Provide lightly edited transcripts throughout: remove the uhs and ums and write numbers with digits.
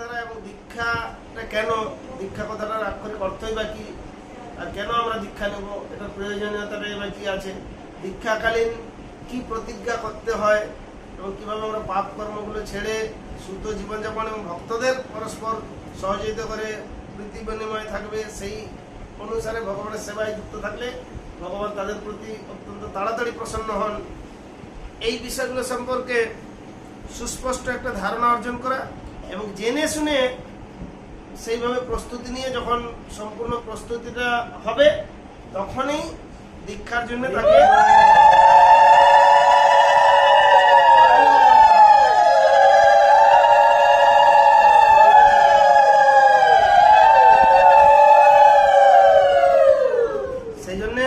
ধারা এবং দীক্ষাটা কেন, দীক্ষা কথাটার আক্ষরিক অর্থই বা কি, আর কেন আমরা দীক্ষা নেব, এটার প্রয়োজনীয়তাটাই বা কি আছে, দীক্ষাকালীন কি প্রতিজ্ঞা করতে হয় এবং কিভাবে আমরা পাপ কর্মগুলো ছেড়ে শুদ্ধ জীবনযাপন এবং ভক্তদের পরস্পর সহযোগিতা করে প্রীতি বিনিময় থাকবে, সেই অনুসারে ভগবানের সেবায় যুক্ত থাকলে ভগবান তাদের প্রতি অত্যন্ত তাড়াতাড়ি প্রসন্ন হন, এই বিষয়গুলো সম্পর্কে সুস্পষ্ট একটা ধারণা অর্জন করা এবং জেনে শুনে সেইভাবে প্রস্তুতি নিয়ে যখন সম্পূর্ণ প্রস্তুতিটা হবে তখনই দীক্ষার জন্য তাকে সেই জন্যে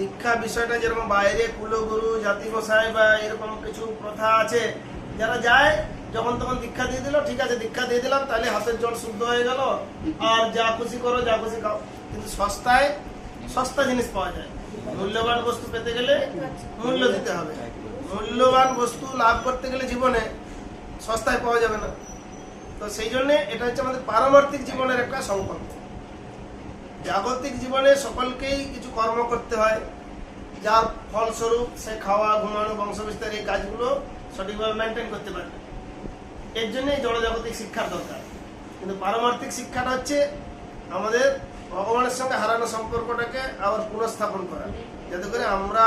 দীক্ষা বিষয়টা যেরকম বাইরে কুলগুরু জাতি গোসাই বা এরকম কিছু প্রথা আছে, যারা যায় যখন তখন দীক্ষা দিয়ে দিল, ঠিক আছে দীক্ষা দিয়ে দিলাম তাহলে হাতের জল শুদ্ধ হয়ে গেল আর যা খুশি করো যা খুশি খাও, কিন্তু সস্তায় সস্তা জিনিস পাওয়া যায়। মূল্যবান বস্তু পেতে গেলে মূল্য দিতে হবে, মূল্যবান বস্তু লাভ করতে গেলে জীবনে সস্তায় পাওয়া যাবে না। তো সেই জন্য এটা হচ্ছে আমাদের পারমার্থিক জীবনের একটা সংকল্প। জাগতিক জীবনে সকলকেই কিছু কর্ম করতে হয়, যার ফলস্বরূপ সে খাওয়া ঘুমানো বংশবিস্তার এই কাজগুলো সঠিকভাবে মেনটেন করতে পারবে। এর জন্য এই জড়জাগতিক শিক্ষার দরকার, কিন্তু পারমার্থিক শিক্ষাটা হচ্ছে আমাদের ভগবানের সঙ্গে হারানো সম্পর্কটাকে আবার পুনঃস্থাপন করা, যাতে করে আমরা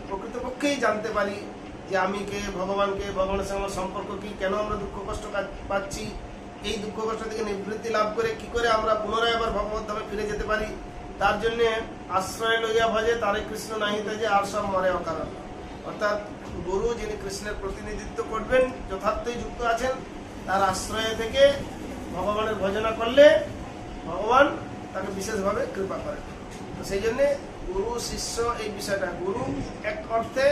প্রকৃতপক্ষেই জানতে পারি যে আমি কে, ভগবানকে, ভগবানের সঙ্গে আমার সম্পর্ক কি, কেন আমরা দুঃখ কষ্ট পাচ্ছি, এই দুঃখ কষ্ট থেকে নিবৃত্তি লাভ করে কি করে আমরা পুনরায় আবার ভগবত ধামে ফিরে যেতে পারি। তার জন্য আশ্রয় লইয়া ভজে তারে কৃষ্ণ নাহিতে যে আর সব মরে অকারণ, অর্থাৎ গুরু যিনি কৃষ্ণের প্রতিনিধিত্ব করবেন যথার্থই যুক্ত আছেন, তার আশ্রয় থেকে ভগবানের ভজনা করলে ভগবান তাকে বিশেষভাবে কৃপা করেন। তো সেই জন্যে গুরু শিষ্য এই বিষয়টা, গুরু এক অর্থে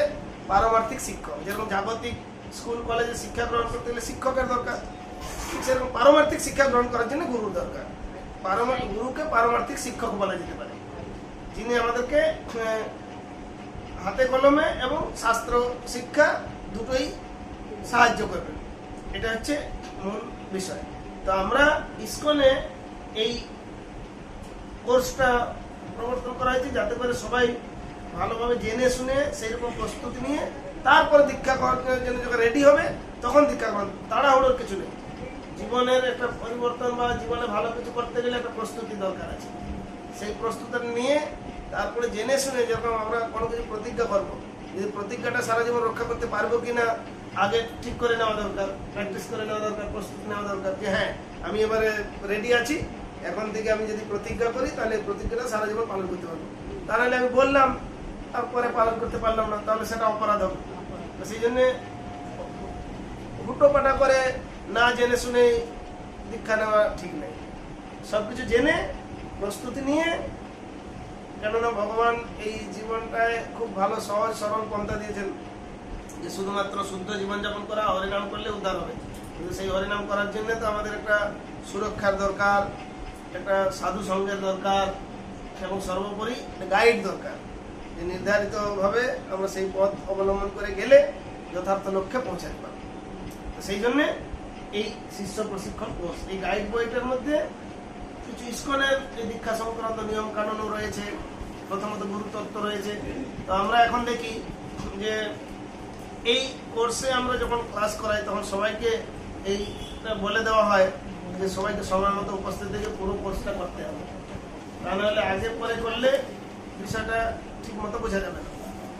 পারমার্থিক শিক্ষক, যেরকম জাগতিক স্কুল কলেজে শিক্ষা গ্রহণ করতে গেলে শিক্ষকের দরকার, সেরকম পারমার্থিক শিক্ষা গ্রহণ করার জন্য গুরুর দরকার। গুরুকে পারমার্থিক শিক্ষক বলা যেতে পারে, যিনি আমাদেরকে হাতে কলমে এবং শাস্ত্র শিক্ষা দুটোই সাহায্য করবেন, এটা হচ্ছে মূল বিষয়। তো আমরা ইসকনে এই কোর্সটা প্রবর্তন করা হয়েছে যাতে করে সবাই ভালোভাবে জেনে শুনে সেই রকম প্রস্তুতি নিয়ে তারপরে দীক্ষা করার জন্য যখন রেডি হবে তখন দীক্ষা করেন। তাড়াহুড়োর কিছু নেই, জীবনের একটা পরিবর্তন বা জীবনে ভালো কিছু করতে গেলে একটা প্রস্তুতি দরকার আছে, সেই প্রস্তুতি নিয়ে তারপরে জেনে শুনে যখন আমরা কোনো কিছু প্রতিজ্ঞা করবো, যদি প্রতিজ্ঞাটা সারা জীবন রক্ষা করতে পারবো কিনা আগে ঠিক করে নেওয়া দরকার, প্র্যাকটিস করে নেওয়া দরকার, প্রস্তুতি নেওয়া দরকার যে হ্যাঁ আমি এবারে রেডি আছি, এখন থেকে আমি যদি প্রতিজ্ঞা করি তাহলে প্রতিজ্ঞাটা সারা জীবন পালন করতে পারবো। তাহলে আমি বললাম তারপরে পালন করতে পারলাম না, তাহলে সেটা অপরাধ হবে। তো সেই জন্যে হুটোপাটা করে না জেনে শুনে দীক্ষা নেওয়া ঠিক নেই, সবকিছু জেনে প্রস্তুতি নিয়ে, কেননা ভগবান এই জীবনটায় খুব ভালো সহজ সরল পন্থা দিয়েছেন যে শুধুমাত্র শুদ্ধ জীবনযাপন করা, হরিনাম করলে উদ্ধার হবে, কিন্তু সেই হরিনাম করার জন্য তো আমাদের একটা সুরক্ষার দরকার, একটা সাধু সঙ্গের দরকার এবং সর্বোপরি গাইড দরকার, যে নির্ধারিতভাবে আমরা সেই পথ অবলম্বন করে গেলে যথার্থ লক্ষ্যে পৌঁছাতে পারব। সেই জন্যে এই শিষ্য প্রশিক্ষণ কোর্স, এই গাইড বইটার মধ্যে কিছু ইসকনের এই দীক্ষা সংক্রান্ত নিয়ম কানুনও রয়েছে, প্রথমত গুরুতত্ত্ব রয়েছে। তো আমরা এখন দেখি যে এই কোর্সে আমরা যখন ক্লাস করাই তখন সবাইকে এইটা বলে দেওয়া হয় যে সবাইকে সময় মতো উপস্থিত থেকে পুরো কোর্সটা করতে হবে, তা নাহলে আগে পরে করলে বিষয়টা ঠিক মতো বোঝা যাবে না।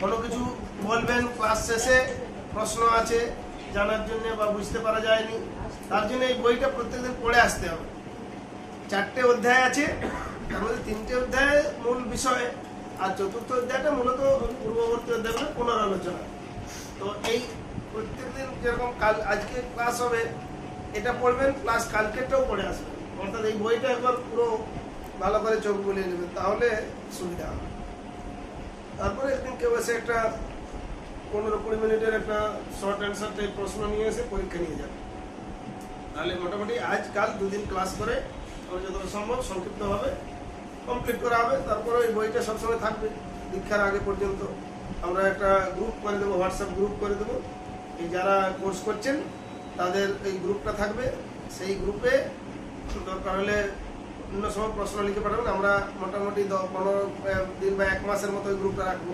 কোনো কিছু বলবেন ক্লাস শেষে, প্রশ্ন আছে জানার জন্য বা বুঝতে পারা যায়নি, তার জন্য এই বইটা প্রত্যেকদিন পড়ে আসতে হবে। 4টে অধ্যায় আছে, তার মধ্যে 3টে অধ্যায় মূল বিষয় আর 4র্থ অধ্যায়টা মূলত পূর্ববর্তী অধ্যায়গুলো পুনরালোচনা। তো এই প্রত্যেকদিন যেরকম কাল আজকে ক্লাস হবে এটা পড়বেন, প্লাস কালকেরটাও পড়ে আসবেন, অর্থাৎ এই বইটা একবার পুরো ভালো করে চোখ বুলিয়ে নেবেন, তাহলে সুবিধা হবে। তারপরে একদিন কেউ এসে একটা 15-20 মিনিটের একটা শর্ট অ্যান্সার টাইপ প্রশ্ন নিয়ে এসে পরীক্ষা নিয়ে যাবে, তাহলে মোটামুটি আজকাল 2 দিন ক্লাস করে যতটা সম্ভব সংক্ষিপ্তভাবে কমপ্লিট করা হবে। তারপরে ওই বইটা সবসময় থাকবে দীক্ষার আগে পর্যন্ত। আমরা একটা গ্রুপ করে দেবো, হোয়াটসঅ্যাপ গ্রুপ করে দেবো, এই যারা কোর্স করছেন তাদের এই গ্রুপটা থাকবে, সেই গ্রুপে দরকার হলে অন্য সময় প্রশ্ন লিখে পাঠাবেন। আমরা মোটামুটি 15 দিন বা 1 মাসের মতো ওই গ্রুপটা রাখবো,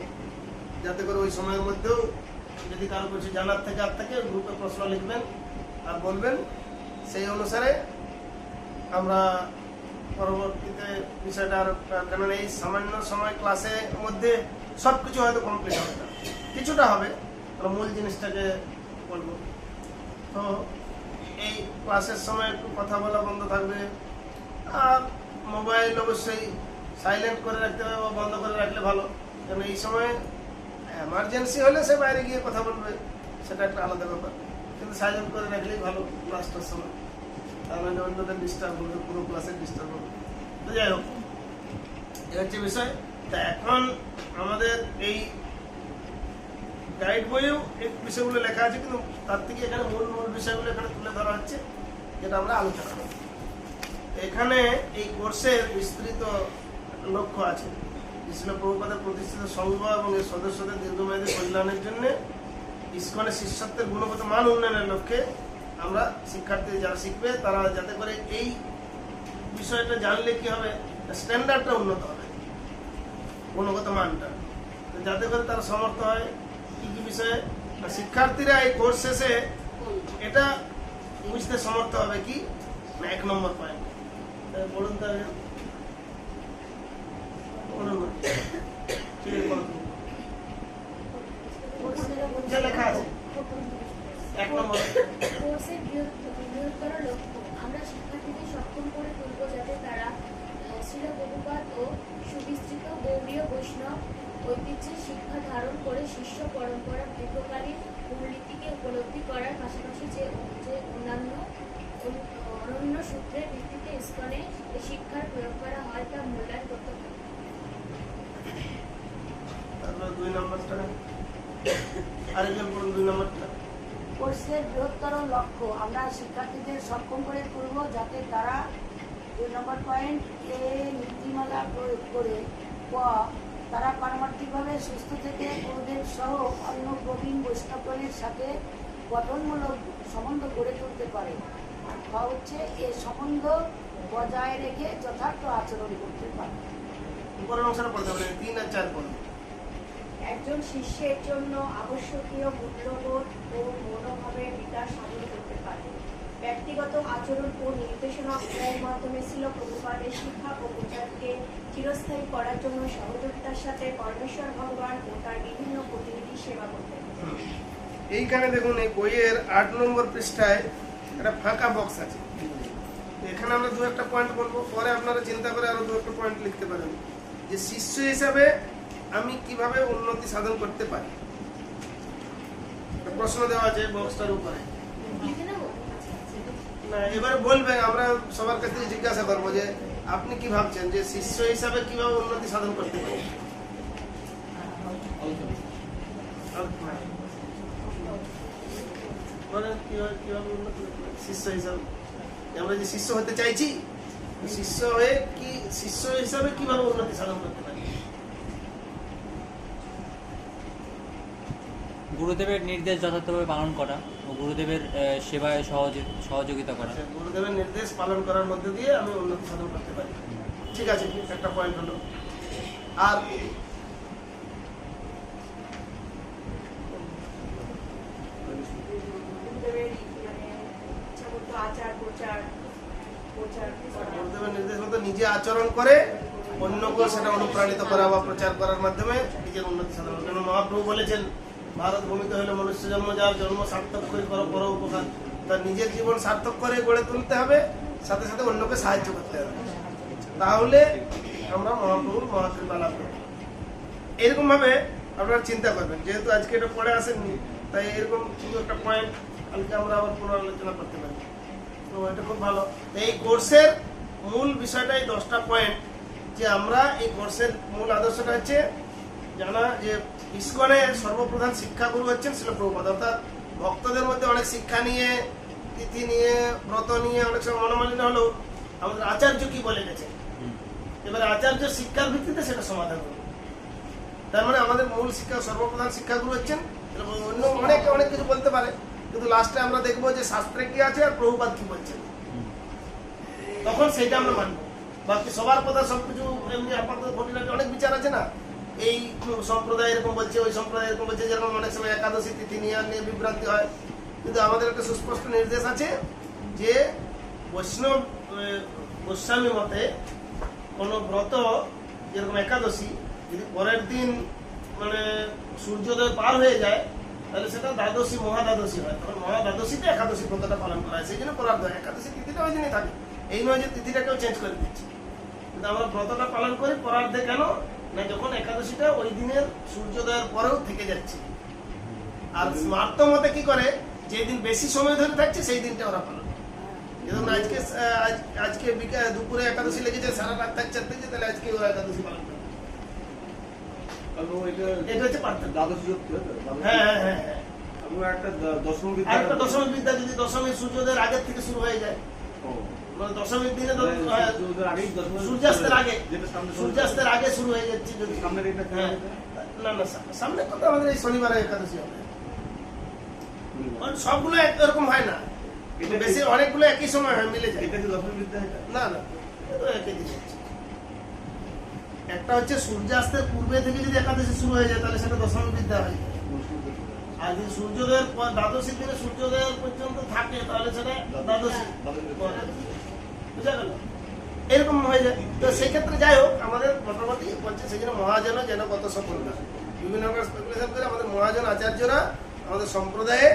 যাতে করে ওই সময়ের মধ্যেও যদি কারো কিছু জানার থেকে গ্রুপে প্রশ্ন লিখবেন আর বলবেন, সেই অনুসারে আমরা পরবর্তীতে বিষয়টা আর, কেননা এই সামান্য সময় ক্লাসের মধ্যে সব কিছু হয়তো কমপ্লিট হবে না, কিছুটা হবে, আমরা মূল জিনিসটাকে বলবো। তো এই ক্লাসের সময় একটু কথা বলা বন্ধ থাকবে, আর মোবাইল অবশ্যই সাইলেন্ট করে রাখতে হবে বা বন্ধ করে রাখলে ভালো, কারণ এই সময় এমার্জেন্সি হলে সে বাইরে গিয়ে কথা বলবে, সেটা একটা আলাদা ব্যাপার, কিন্তু সাইলেন্ট করে রাখলেই ভালো ক্লাসটার সময়, তার মানে অন্যদের ডিস্টার্ব হবে, পুরো ক্লাসের ডিস্টার্ব হবে। তো যাই হোক, এ হচ্ছে বিষয়। তা এখন আমাদের এই গাইড বইয়েও এই বিষয়গুলো লেখা আছে, কিন্তু তার থেকে এখানে মূল বিষয়গুলো এখানে তুলে ধরা হচ্ছে, যেটা আমরা আলোচনা করব। এখানে এই কোর্সের বিস্তৃত লক্ষ্য আছে। শ্রীল প্রভুপাদের প্রতিষ্ঠিত সংঘ এবং এর সদস্যদের দীর্ঘমেয়াদী কল্যাণের জন্য ইসকনের শিষ্যত্বের গুণগত মান উন্নয়নের লক্ষ্যে আমরা শিক্ষার্থী যারা শিখবে তারা যাতে করে এই বিষয়টা জানলে কি হবে, স্ট্যান্ডার্ডটা উন্নত হবে, গুণগত মানটা, যাতে করে তারা সমর্থ হয় কি কি বিষয়ে শিক্ষার্থীরা এই কোর্স শেষে এটা বুঝতে সমর্থ হবে কি না। 1 নম্বর পয়েন্ট বলুন, তাহলে লেখা আছে 1 নম্বর। কোর্সের বৃহত্তর লক্ষ্য আমরা শিক্ষার্থীদের সক্ষম করে তুলব যাতে তারা শ্রীল প্রভুপাদ ও সুবিস্তৃত গৌড়ীয় বৈষ্ণব ঐতিহ্যের শিক্ষা ধারণ করে শিষ্য পরম্পরার দীর্ঘকালীন মূলনীতিকে উপলব্ধি করার পাশাপাশি যে অনন্য সূত্রের ভিত্তিতে ইসকনে এই শিক্ষার প্রয়োগ করা হয় তা মূল্যায়ন করতে হবে। 2 নম্বরটা আরেকজন বলুন। 2 নম্বরটা কোর্সের বৃহত্তর লক্ষ্য আমরা শিক্ষার্থীদের সক্ষম করে তুলব যাতে তারা 2 নম্বর পয়েন্ট এ নীতিমালা প্রয়োগ করে তারা পারমার্থিকভাবে সুস্থ থেকে গুরুদেব সহ অন্য প্রবীণ বৈষ্ণবগণের সাথে গঠনমূলক সম্বন্ধ গড়ে তুলতে পারে। আর হচ্ছে এ সম্বন্ধ বজায় রেখে যথার্থ আচরণ করতে পারে। উপরের অংশটা পড়তে হবে, 3 আর 4 পড়ুন। একজন শিষ্যের জন্য আবশ্যকীয় মূল্যবোধ ও মনোভাবের বিকাশ সাধন করতে পারে। ব্যক্তিগত আচরণ ও নির্দেশনা প্রয়োগের মাধ্যমে শ্রীল প্রভুপাদের শিক্ষা ও প্রচারকে চিরস্থায়ী করার জন্য সহযোগিতার সাথে পরমেশ্বর ভগবান ও তার বিভিন্ন প্রতিনিধি সেবা করতে হবে। এইখানে দেখুন, এই বইয়ের 8 নম্বর পৃষ্ঠায় একটা ফাঁকা বক্স আছে, এখানে আমরা 2-1 পয়েন্ট বলবো, পরে আপনারা চিন্তা করে আরো 2-1 পয়েন্ট লিখতে পারেন যে শিষ্য হিসাবে আমি কিভাবে উন্নতি সাধন করতে পারি। প্রশ্ন দেওয়া আছে বক্সটার উপরে, না এবারে বলবেন, আমরা সবার কাছে জিজ্ঞাসা করবো যে আপনি কি ভাবছেন যে শিষ্য হিসাবে কিভাবে উন্নতি সাধন করতে পারি। শিষ্য হিসাবে আমরা যে শিষ্য হতে চাইছি, শিষ্য হয়ে কি শিষ্য হিসাবে কিভাবে উন্নতি সাধন করতে পারি। গুরুদেবের নির্দেশ যথাযথভাবে পালন করা ও গুরুদেবের সেবায় সহযোগিতা করা। গুরুদেবের নির্দেশ পালন করার মধ্যে দিয়ে আমি উন্নতি সাধন করতে পারি। ঠিক আছে, একটা পয়েন্ট হলো। আর গুরুদেবের নির্দেশ মতো নিজে আচরণ করে অন্যকেও সেটা অনুপ্রাণিত করা বা প্রচার করার মাধ্যমে নিজের উন্নতি সাধন। কেন মহাপ্রভু বলেছেন, ভারত ভূমিতে হলে মনুষ্য জন্ম, যার জন্ম সার্থক করে করো বড় উপকার। তার নিজের জীবন সার্থক করে গড়ে তুলতে হবে, সাথে সাথে অন্যকে সাহায্য করতে হবে, তাহলে আমরা মহাপ্রভুর মহাকৃপা লাভ করব। এরকম ভাবে আপনারা চিন্তা করবেন, যেহেতু আজকে এটা পড়ে আসেননি, তাই এরকম শুধু একটা পয়েন্ট কালকে আমরা আবার পুনরালোচনা করতে পারি। তো এটা খুব ভালো। এই কোর্সের মূল বিষয়টাই 10টা পয়েন্ট, যে আমরা এই কোর্সের মূল আদর্শটা হচ্ছে জানা যে ইসকনের সর্বপ্রধান শিক্ষাগুরু হচ্ছেন শ্রীল প্রভুপাদ। অর্থাৎ ভক্তদের মধ্যে অনেক শিক্ষা নিয়ে, তিথি নিয়ে, ব্রত নিয়ে অনেক সময় মনোমালিন্য হলেও আমাদের আচার্য কি বলে গেছে, এবারে আচার্য শিক্ষার ভিত্তিতে সেটা সমাধান করবে। তার মানে আমাদের মূল শিক্ষা, সর্বপ্রধান শিক্ষাগুরু হচ্ছেন। অন্য অনেক কিছু বলতে পারে, কিন্তু লাস্টে আমরা দেখবো যে শাস্ত্রে কি আছে আর প্রভুপাদ কি বলছেন, তখন সেইটা আমরা মানবো। বাকি সবার কথা সবকিছু এমনি আপাতত ঘটিনাটি অনেক বিচার আছে না, এই সম্প্রদায় এরকম বলছে, ওই সম্প্রদায় এরকম বলছে, যেরকম অনেক সময় একাদশী তিথি নিয়ে বিভ্রান্তি হয়। কিন্তু আমাদের একটা সুস্পষ্ট নির্দেশ আছে যে বৈষ্ণব গোস্বামী মতে কোনো ব্রত যেরকম একাদশী যদি পরের দিন মানে সূর্যোদয় পার হয়ে যায় তাহলে সেটা দ্বাদশী মহাদ্বাদশী হয়, তখন মহাদ্বাদশীতে একাদশী ব্রতটা পালন করা হয়, সেই জন্য করার হয়। একাদশী তিথিটা ওই দিনই থাকে, এই নয় যে তিথিটাকেও চেঞ্জ করে দিচ্ছে, কিন্তু আমরা ব্রতটা পালন করি পরার্ধে। কেন না, যখন একাদশীটা ওই দিনের সূর্যোদয়ের পরেও থেকে যাচ্ছে। আর স্মার্ত মতে কি করে, যেদিন বেশি সময় ধরে থাকছে সেই দিনটা ওরা পালন করে। যেমন আজকে দুপুরে একাদশী লেগেছে, সারা রাত থাকছে, তাহলে আজকে ওরা একাদশী পালন করে। এটা হচ্ছে পার্থক্য। হ্যাঁ হ্যাঁ হ্যাঁ হ্যাঁ। একটা দশমী বিদ্যা যদি দশমী সূর্যোদয়ের আগের থেকে শুরু হয়ে যায়, মানে দশমীর দিনে তো সূর্যাস্তের আগে শুরু হয়ে যাচ্ছে। যদি না না সামনে তো আমাদের এই শনিবারে একাদশী হবে, সবগুলো এরকম হয় না, বেশি অনেকগুলো একই সময় হয়, মিলে যায়। না না একই দিন হচ্ছে। একটা হচ্ছে সূর্যাস্তের পূর্বে থেকে যদি একাদশী শুরু হয়ে যায় তাহলে সেটা দশমী বিদ্যা হয়ে যায়। আর যদি সূর্যোদয়ের দ্বাদশীর দিনে সূর্যোদয়ের পর্যন্ত থাকে তাহলে সেটা দ্বাদশী, বুঝা গেল? এরকম হয়ে যায়। তো সেই ক্ষেত্রে যাই হোক, আমাদের মোটামুটি বলছে সেই জন্য মহাজন যেন কত সফল না, বিভিন্ন রকম স্পেকুলেশন করে আমাদের মহাজন আচার্যরা আমাদের সম্প্রদায়ে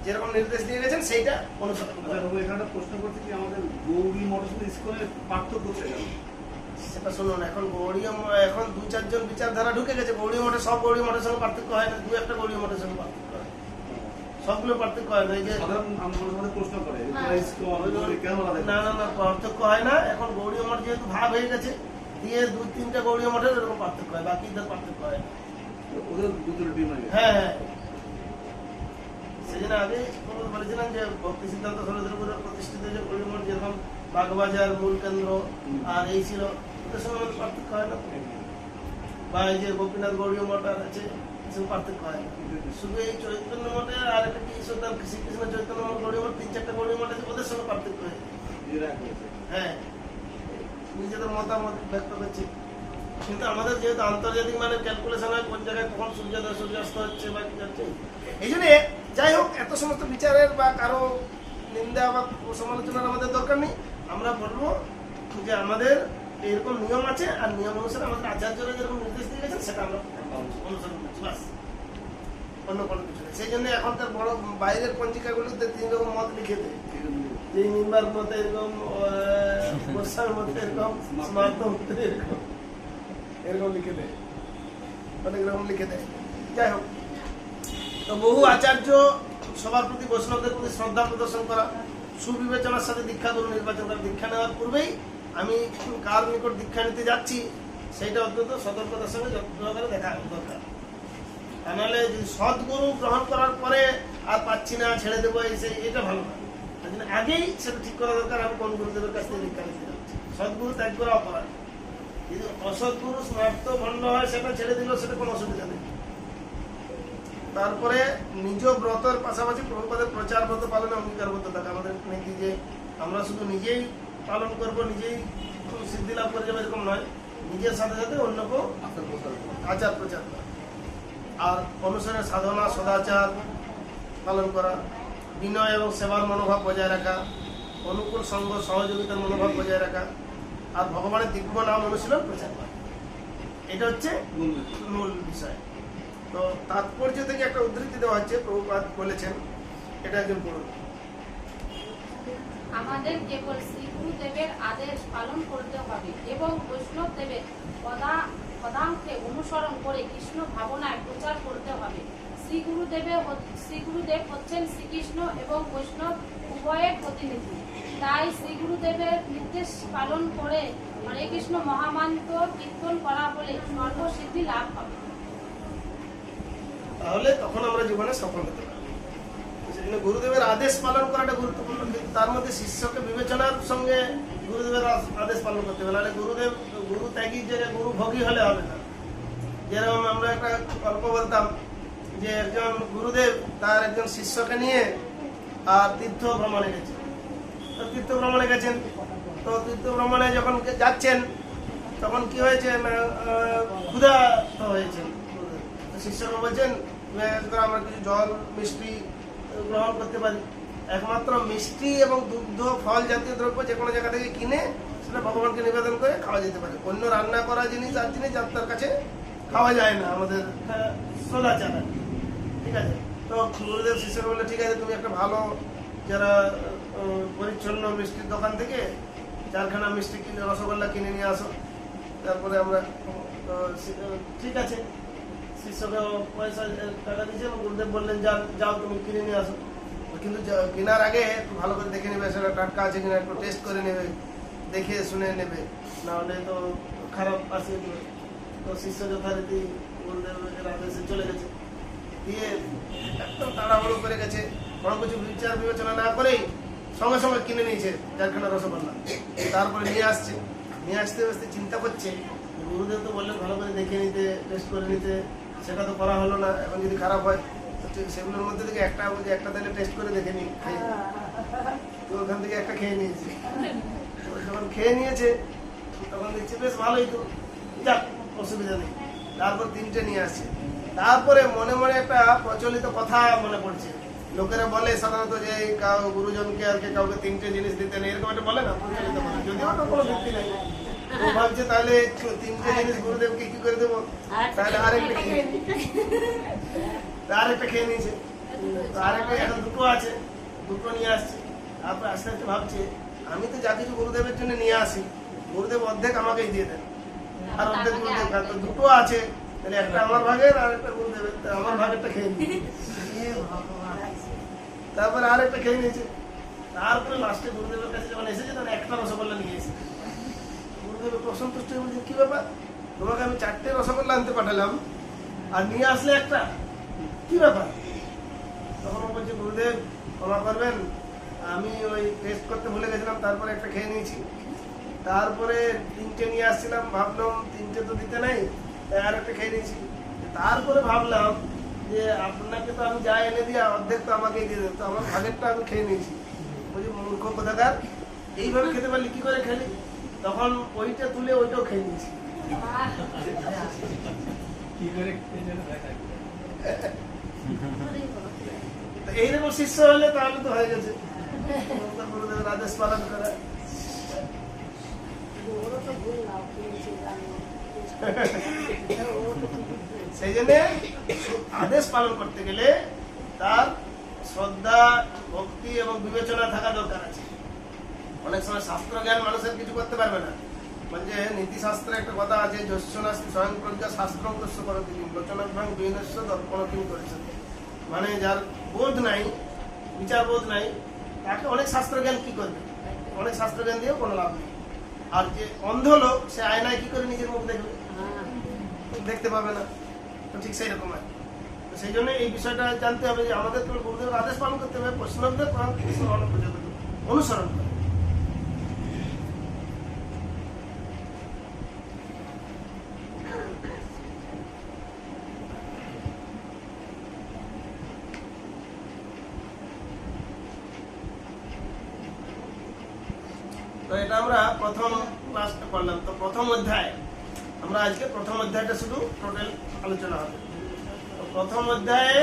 যেরকম নির্দেশ দিয়ে গেছেন সেইটা অনুসরণ করে। এখানে প্রশ্ন করছি কি আমাদের গৌরী মঠের সাথে ইসকনের পার্থক্য সেটা শুনুন, এখন গৌড়ীয় এখন 2-4 জন বিচারধারা ঢুকে গেছে। গৌড়ীয় মঠে সব গৌড়ীয় মঠের সঙ্গে পার্থক্য হয় না, 2-1টা গৌড়ীয় মঠের সঙ্গে পার্থক্য হয়, সবগুলো পার্থক্য হয় না। এই যে প্রশ্ন করে না না না পার্থক্য হয় না। এখন গৌড়ীয় মঠ যেহেতু ভাগ হয়ে গেছে, দিয়ে 2-3টা গৌড়ীয় মঠের এরকম পার্থক্য হয়, বাকিদের পার্থক্য হয় না। হ্যাঁ হ্যাঁ, সেজন্য আগে বলেছিলাম যে ভক্তি সিদ্ধান্ত সরোদপুরে প্রতিষ্ঠিত যে গৌড়ীয় মঠ যেরকম বাগবাজার মূল কেন্দ্র আর এই ছিল, ওদের সঙ্গে আমাদের পার্থক্য হয় না। বা এই যে গোপীনাথ গৌড়ীয় মঠ আর আছে, এসব পার্থক্য হয় না। শুধু এই চৈতন্য মঠে আর একটা কি ঈশ্বর শ্রীকৃষ্ণ চৈতন্য মঠ গৌড়ীয় মঠ 3-4টা গৌড়ীয় মঠ আছে, ওদের সঙ্গে পার্থক্য হয়ে হ্যাঁ নিজেদের মতামত ব্যক্ত করছে। কিন্তু আমাদের যেহেতু আন্তর্জাতিক মানে ক্যালকুলেশন হয় কোন জায়গায় কখন সূর্যোদয় সূর্যাস্ত হচ্ছে বা কি যাচ্ছে, এই জন্য যাই হোক এত সমস্ত বিচারের বা কারো নিন্দা বা সমালোচনার আমাদের দরকার নেই। আমরা বলবো যে আমাদের এরকম নিয়ম আছে, আর নিয়ম অনুসারে আমাদের আচার্যরা যেরকম নির্দেশ দিয়ে গেছেন সেটা আমরা অনুসরণ করছি, বাস, অন্য কোনো কিছু নেই। সেই জন্য এখনকার বড় বাইরের পঞ্জিকাগুলোতে 3 রকম মত লিখে দেয়, যে নিম্বার মতে এরকম, গোস্বামীর মতে এরকম, স্মার্ত মতে এরকম, এরকম লিখে দেয়, অনেক রকম লিখে দেয়। যাই হোক, তো বহু আচার্য সবার প্রতি বৈষ্ণবদের প্রতি শ্রদ্ধা প্রদর্শন করা, সুবিবেচনার সাথে দীক্ষা গুরু নির্বাচন করা। দীক্ষা নেওয়ার পূর্বেই আমি কার নিকট দীক্ষা নিতে যাচ্ছি সেইটা অত্যন্ত সতর্কতার সঙ্গে যত্ন করে দেখা দরকার। তা নাহলে যদি সদ্গুরু গ্রহণ করার পরে আর পাচ্ছি না, ছেড়ে দেবো, এটা ভালো না। আগেই সেটা ঠিক করা দরকার, আমি কোন গুরুদেবের কাছ থেকে দীক্ষা নিতে যাচ্ছি। সদ্গুরু ত্যাগ করা অপরাধ। যদি অসদ্গুরু স্মার্ত ভণ্ড হয় সেটা ছেড়ে দিলেও সেটা কোনো অসুবিধা নেই। তারপরে নিজ ব্রতের পাশাপাশি প্রভুপাদের প্রচার ব্রত পালনে অঙ্গীকারবদ্ধ থাকে। আমাদের নীতি যে আমরা শুধু নিজেই পালন করব, নিজেই সিদ্ধি লাভ করে যাবো এরকম নয়, নিজের সাথে সাথে অন্যকেও আচার প্রচার করা, আর অনুসারে সাধনা সদাচার পালন করা, বিনয় এবং সেবার মনোভাব বজায় রাখা, অনুকূল সঙ্গ সহযোগিতার মনোভাব বজায় রাখা, আর ভগবানের দিব্য নাম অনুশীলন প্রচার করা। এটা হচ্ছে মূল বিষয়। তো তাৎপর্য থেকে একটা উদ্ধৃতি দেওয়া হচ্ছে, প্রভুপাদ বলেছেন, এটা একজন পড়ুন। আমাদের কেবল শ্রী গুরুদেবের আদেশ পালন করতে হবে এবং বৈষ্ণব দেবের পদাঙ্কে অনুসরণ করে কৃষ্ণ ভাবনায় প্রচার করতে হবে। শ্রী গুরুদেব হচ্ছেন শ্রীকৃষ্ণ এবং বৈষ্ণব উভয়ের প্রতিনিধি। তাই শ্রী গুরুদেবের নির্দেশ পালন করে হরে কৃষ্ণ মহামন্ত্র কীর্তন করা হলে সর্বসিদ্ধি লাভ হবে। তাহলে তখন আমরা জীবনে সফল হতে পারবো। সেজন্য গুরুদেবের আদেশ পালন করাটা গুরুত্বপূর্ণ, কিন্তু তার মধ্যে শিষ্যকে বিবেচনার সঙ্গে গুরুদেবের আদেশ পালন করতে হবে। নাহলে গুরু ত্যাগীর জায়গায় গুরু ভোগী হলে হবে না। যেরকম আমরা একটা গল্প বলতাম যে একজন গুরুদেব তার একজন শিষ্যকে নিয়ে আর তীর্থ ভ্রমণে গেছেন। তো তীর্থ ভ্রমণে যখন যাচ্ছেন তখন কি হয়েছে না ক্ষুধা হয়েছেন। তো শিষ্যকে বলছেন আমরা কিছু জল মিষ্টি গ্রহণ করতে পারি। একমাত্র মিষ্টি এবং দুগ্ধ ফল জাতীয় দ্রব্য যে কোনো জায়গা থেকে কিনে সেটা ভগবানকে নিবেদন করে খাওয়া যেতে পারে। অন্য রান্না করা জিনিস আর জিনিস যার কাছে খাওয়া যায় না, আমাদের সদাচার। ঠিক আছে, তো গুরুদেব শিষ্যকে বললে ঠিক আছে তুমি একটা ভালো যারা পরিচ্ছন্ন মিষ্টির দোকান থেকে 4খানা মিষ্টি কিনে রসগোল্লা কিনে নিয়ে আসো। তারপরে আমরা ঠিক আছে, শিষ্যকে পয়সা টাকা দিয়েছে এবং গুরুদেব বললেন যাও তুমি কিনে নিয়ে আসো। কিন্তু কেনার আগে একটু ভালো করে দেখে নেবে সেটা টাটকা আছে কিনা, একটু টেস্ট করে নেবে, দেখে শুনে নেবে, না হলে তো খারাপ আসে। তো শিষ্য যথারীতি গুরুদেবের আদেশে চলে গেছে, দিয়ে একদম তাড়াহুড়ো করে গেছে, কোনো কিছু বিচার বিবেচনা না করেই সঙ্গে সঙ্গে কিনে নিয়েছে 4খানা রসগোল্লা। তারপরে নিয়ে আসতে চিন্তা করছে গুরুদেব তো বললেন ভালো করে দেখে নিতে, টেস্ট করে নিতে, সেটা তো করা হলো না। এখন যদি খারাপ হয় সেগুলোর মধ্যে থেকে একটা তাহলে টেস্ট করে দেখে নিই, তো ওখান থেকে একটা খেয়ে নিয়েছি। যখন খেয়ে নিয়েছে তখন দেখছি বেশ ভালোই, তো যাক অসুবিধা নেই। তারপর 3টে নিয়ে আসছে। তারপরে মনে মনে একটা প্রচলিত কথা মনে পড়ছে, লোকেরা বলে সাধারণত যে গুরুজনকে আর কাউকে 3টে জিনিস দিতে নেই, এরকম একটা বলে না, প্রচলিত বলে, যদিও ওটা কোনো ভিত্তি নেই। ও ভাবছে তাহলে 3টে জিনিস গুরুদেবকে কি করে দেবো, তাহলে আরেকটা খেয়ে নিয়েছে। তো আরেকটা এখন 2টো আছে, 2টো নিয়ে আসছে। তারপর আস্তে আস্তে ভাবছে আমি তো যা কিছু গুরুদেবের জন্য নিয়ে আসি, গুরুদেব অর্ধেক আমাকেই দিয়ে দেন, আর অর্ধেক গুরুদেব খান। তো 2টো আছে, তাহলে একটা আমার ভাগের আর একটা গুরুদেবের, আমার ভাগেরটা খেয়ে নিই। তারপরে আরেকটা খেয়ে নিয়েছে। তারপরে লাস্টে গুরুদেবের কাছে যখন এসেছে তখন একটা রসগোল্লা নিয়ে এসেছে। গুরুদেবের অসন্তুষ্ট হয়ে বলছে কি ব্যাপার, তোমাকে আমি 4টে রসগোল্লা আনতে পাঠালাম আর নিয়ে আসলে একটা, কি ব্যাপার? তখন ও বলছে গুরুদেব ক্ষমা করবেন, আমি ওই টেস্ট করতে ভুলে গেছিলাম, তারপরে একটা খেয়ে নিয়েছি। তারপরে 3টে নিয়ে আসছিলাম, ভাবলাম 3টে তো দিতে নাই, তাই আর একটা খেয়ে নিয়েছি। তারপরে ভাবলাম যে আপনাকে তো আমি যা এনে দিয়ে অর্ধেক তো আমাকেই দিয়ে দেন, তো আমার ভাগেরটা আমি খেয়ে নিয়েছি। বলছি মূর্খ কোথাকার, এইভাবে খেতে পারলি কি করে খেলি? তখন ওইটা তুলে ওইটাও খেয়ে নিয়েছি। এইরকম শিষ্য হলে তাহলে তো হয়ে গেছে, গুরুদেবের আদেশ পালন করা। সেই জন্য আদেশ পালন করতে গেলে তার শ্রদ্ধা, ভক্তি এবং বিবেচনা থাকা দরকার আছে। অনেক সময় শাস্ত্র জ্ঞান মানুষের কিছু করতে পারবে না। মানে নীতিশাস্ত্রে একটা কথা আছে, যস্য নাস্তি স্বয়ং প্রজ্ঞা শাস্ত্র উদ্দেশ্য করতে লোচনাভ্যাং বিনস্য দর্পণ কিং করেছেন। মানে যার বোধ নাই, বিচার বোধ নাই, তাকে অনেক শাস্ত্র জ্ঞান কি করবে? অনেক শাস্ত্র জ্ঞান দিয়েও কোনো লাভ নেই। আর যে অন্ধ লোক, সে আয়নায় কি করে নিজের মুখ দেখবে? দেখতে পাবে না। তো ঠিক সেই রকম হয়। তো সেই জন্য এই বিষয়টা জানতে হবে যে আমাদের গুরুদেবের আদেশ পালন করতে হবে, বৈষ্ণবদের অনুসরণ করে। তো এটা আমরা প্রথম ক্লাসটা করলাম। তো প্রথম অধ্যায় আমরা আজকে প্রথম অধ্যায়টা শুধু টোটাল আলোচনা হবে। তো প্রথম অধ্যায়ে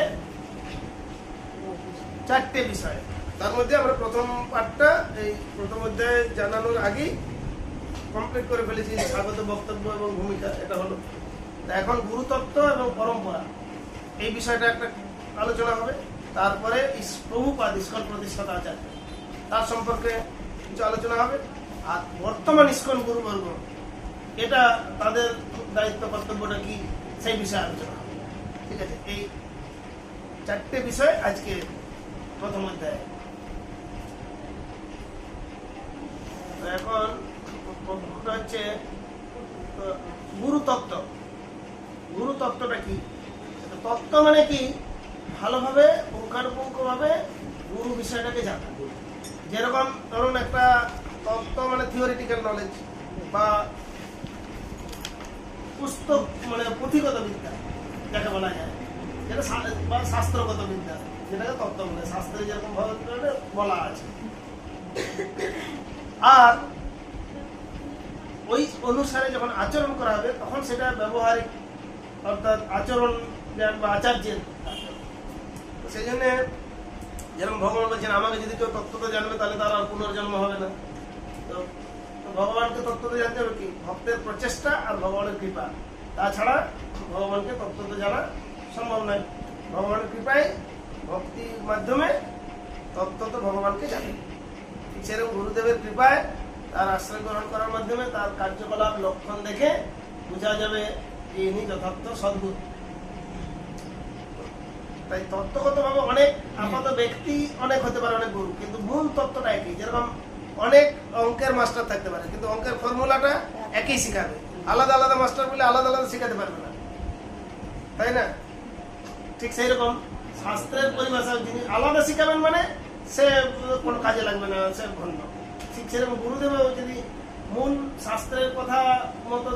4টে বিষয়, তার মধ্যে আমরা প্রথম পার্টটা এই প্রথম অধ্যায়ে জানানোর আগেই কমপ্লিট করে ফেলেছি। স্বাগত বক্তব্য এবং ভূমিকা এটা হলো। এখন গুরুতত্ত্ব এবং পরম্পরা এই বিষয়টা একটা আলোচনা হবে। তারপরে প্রভুপাদ ইস্কন প্রতিষ্ঠাতা আচার্য, তার সম্পর্কে কিছু আলোচনা হবে। আর বর্তমান ইস্কন গুরুবর্গ, এটা তাদের দায়িত্ব কর্তব্যটা কি, সেই বিষয়ে আলোচনা হবে। ঠিক আছে, এই 4টে বিষয় আজকে প্রথম অধ্যায়। তো এখন হচ্ছে গুরুতত্ত্ব। গুরুতত্ত্বটা কি? তত্ত্ব মানে কি? ভালোভাবে পুঙ্খানুপুঙ্খভাবে গুরু বিষয়টাকে জানা। যেরকম ধরুন একটা তত্ত্ব মানে থিওরিটিক্যাল নলেজ বা পুস্তক মানে পুঁথিগত বিদ্যা যাকে বলা যায়, যেটা বা শাস্ত্রগত বিদ্যা, যেটাকে তত্ত্ব বলে, শাস্ত্রে যেরকম ভাবে বলা আছে। আর ওই অনুসারে যখন আচরণ করা হবে তখন সেটা ব্যবহারিক অর্থাৎ আচরণ জ্ঞান বা আচার্যের আচরণ। তো সেই জন্যে যেরকম ভগবান বলছেন আমাকে যদি কেউ তত্ত্বটা জানবে তাহলে তার আর পুনর্জন্ম হবে না। তো ভগবানকে তত্ত্বটা জানতে হবে কি ভক্তের প্রচেষ্টা আর ভগবানের কৃপা, তাছাড়া ভগবানকে তত্ত্বটা জানা সম্ভব নয়। ভগবানের কৃপায় ভক্তির মাধ্যমে তত্ত্ব ভগবানকে জানে। ঠিক সেরকম গুরুদেবের কৃপায় তার আশ্রয় গ্রহণ করার মাধ্যমে তার কার্যকলাপ লক্ষণ দেখে বোঝা যাবে যে ইনি যথার্থ সদ্গুরু। তাই তত্ত্বগতভাবে অনেক আপাত ব্যক্তি অনেক হতে পারে, অনেক গুরু, কিন্তু মূল তত্ত্বটা একই। যেরকম অনেক অঙ্কের মাস্টার থাকতে পারে কিন্তু অঙ্কের ফর্মুলাটা একই শিখাবে, আলাদা আলাদা মাস্টার বলে আলাদা আলাদা শেখাতে পারবে না, তাই না? ঠিক সেই রকম শাস্ত্রের পরিভাষা যিনি আলাদা শিখাবেন মানে সে কোনো কাজে লাগবে না, সে ভণ্ড। ঠিক সেরকম গুরুদেবও যদি মূল শাস্ত্রের কথা মতো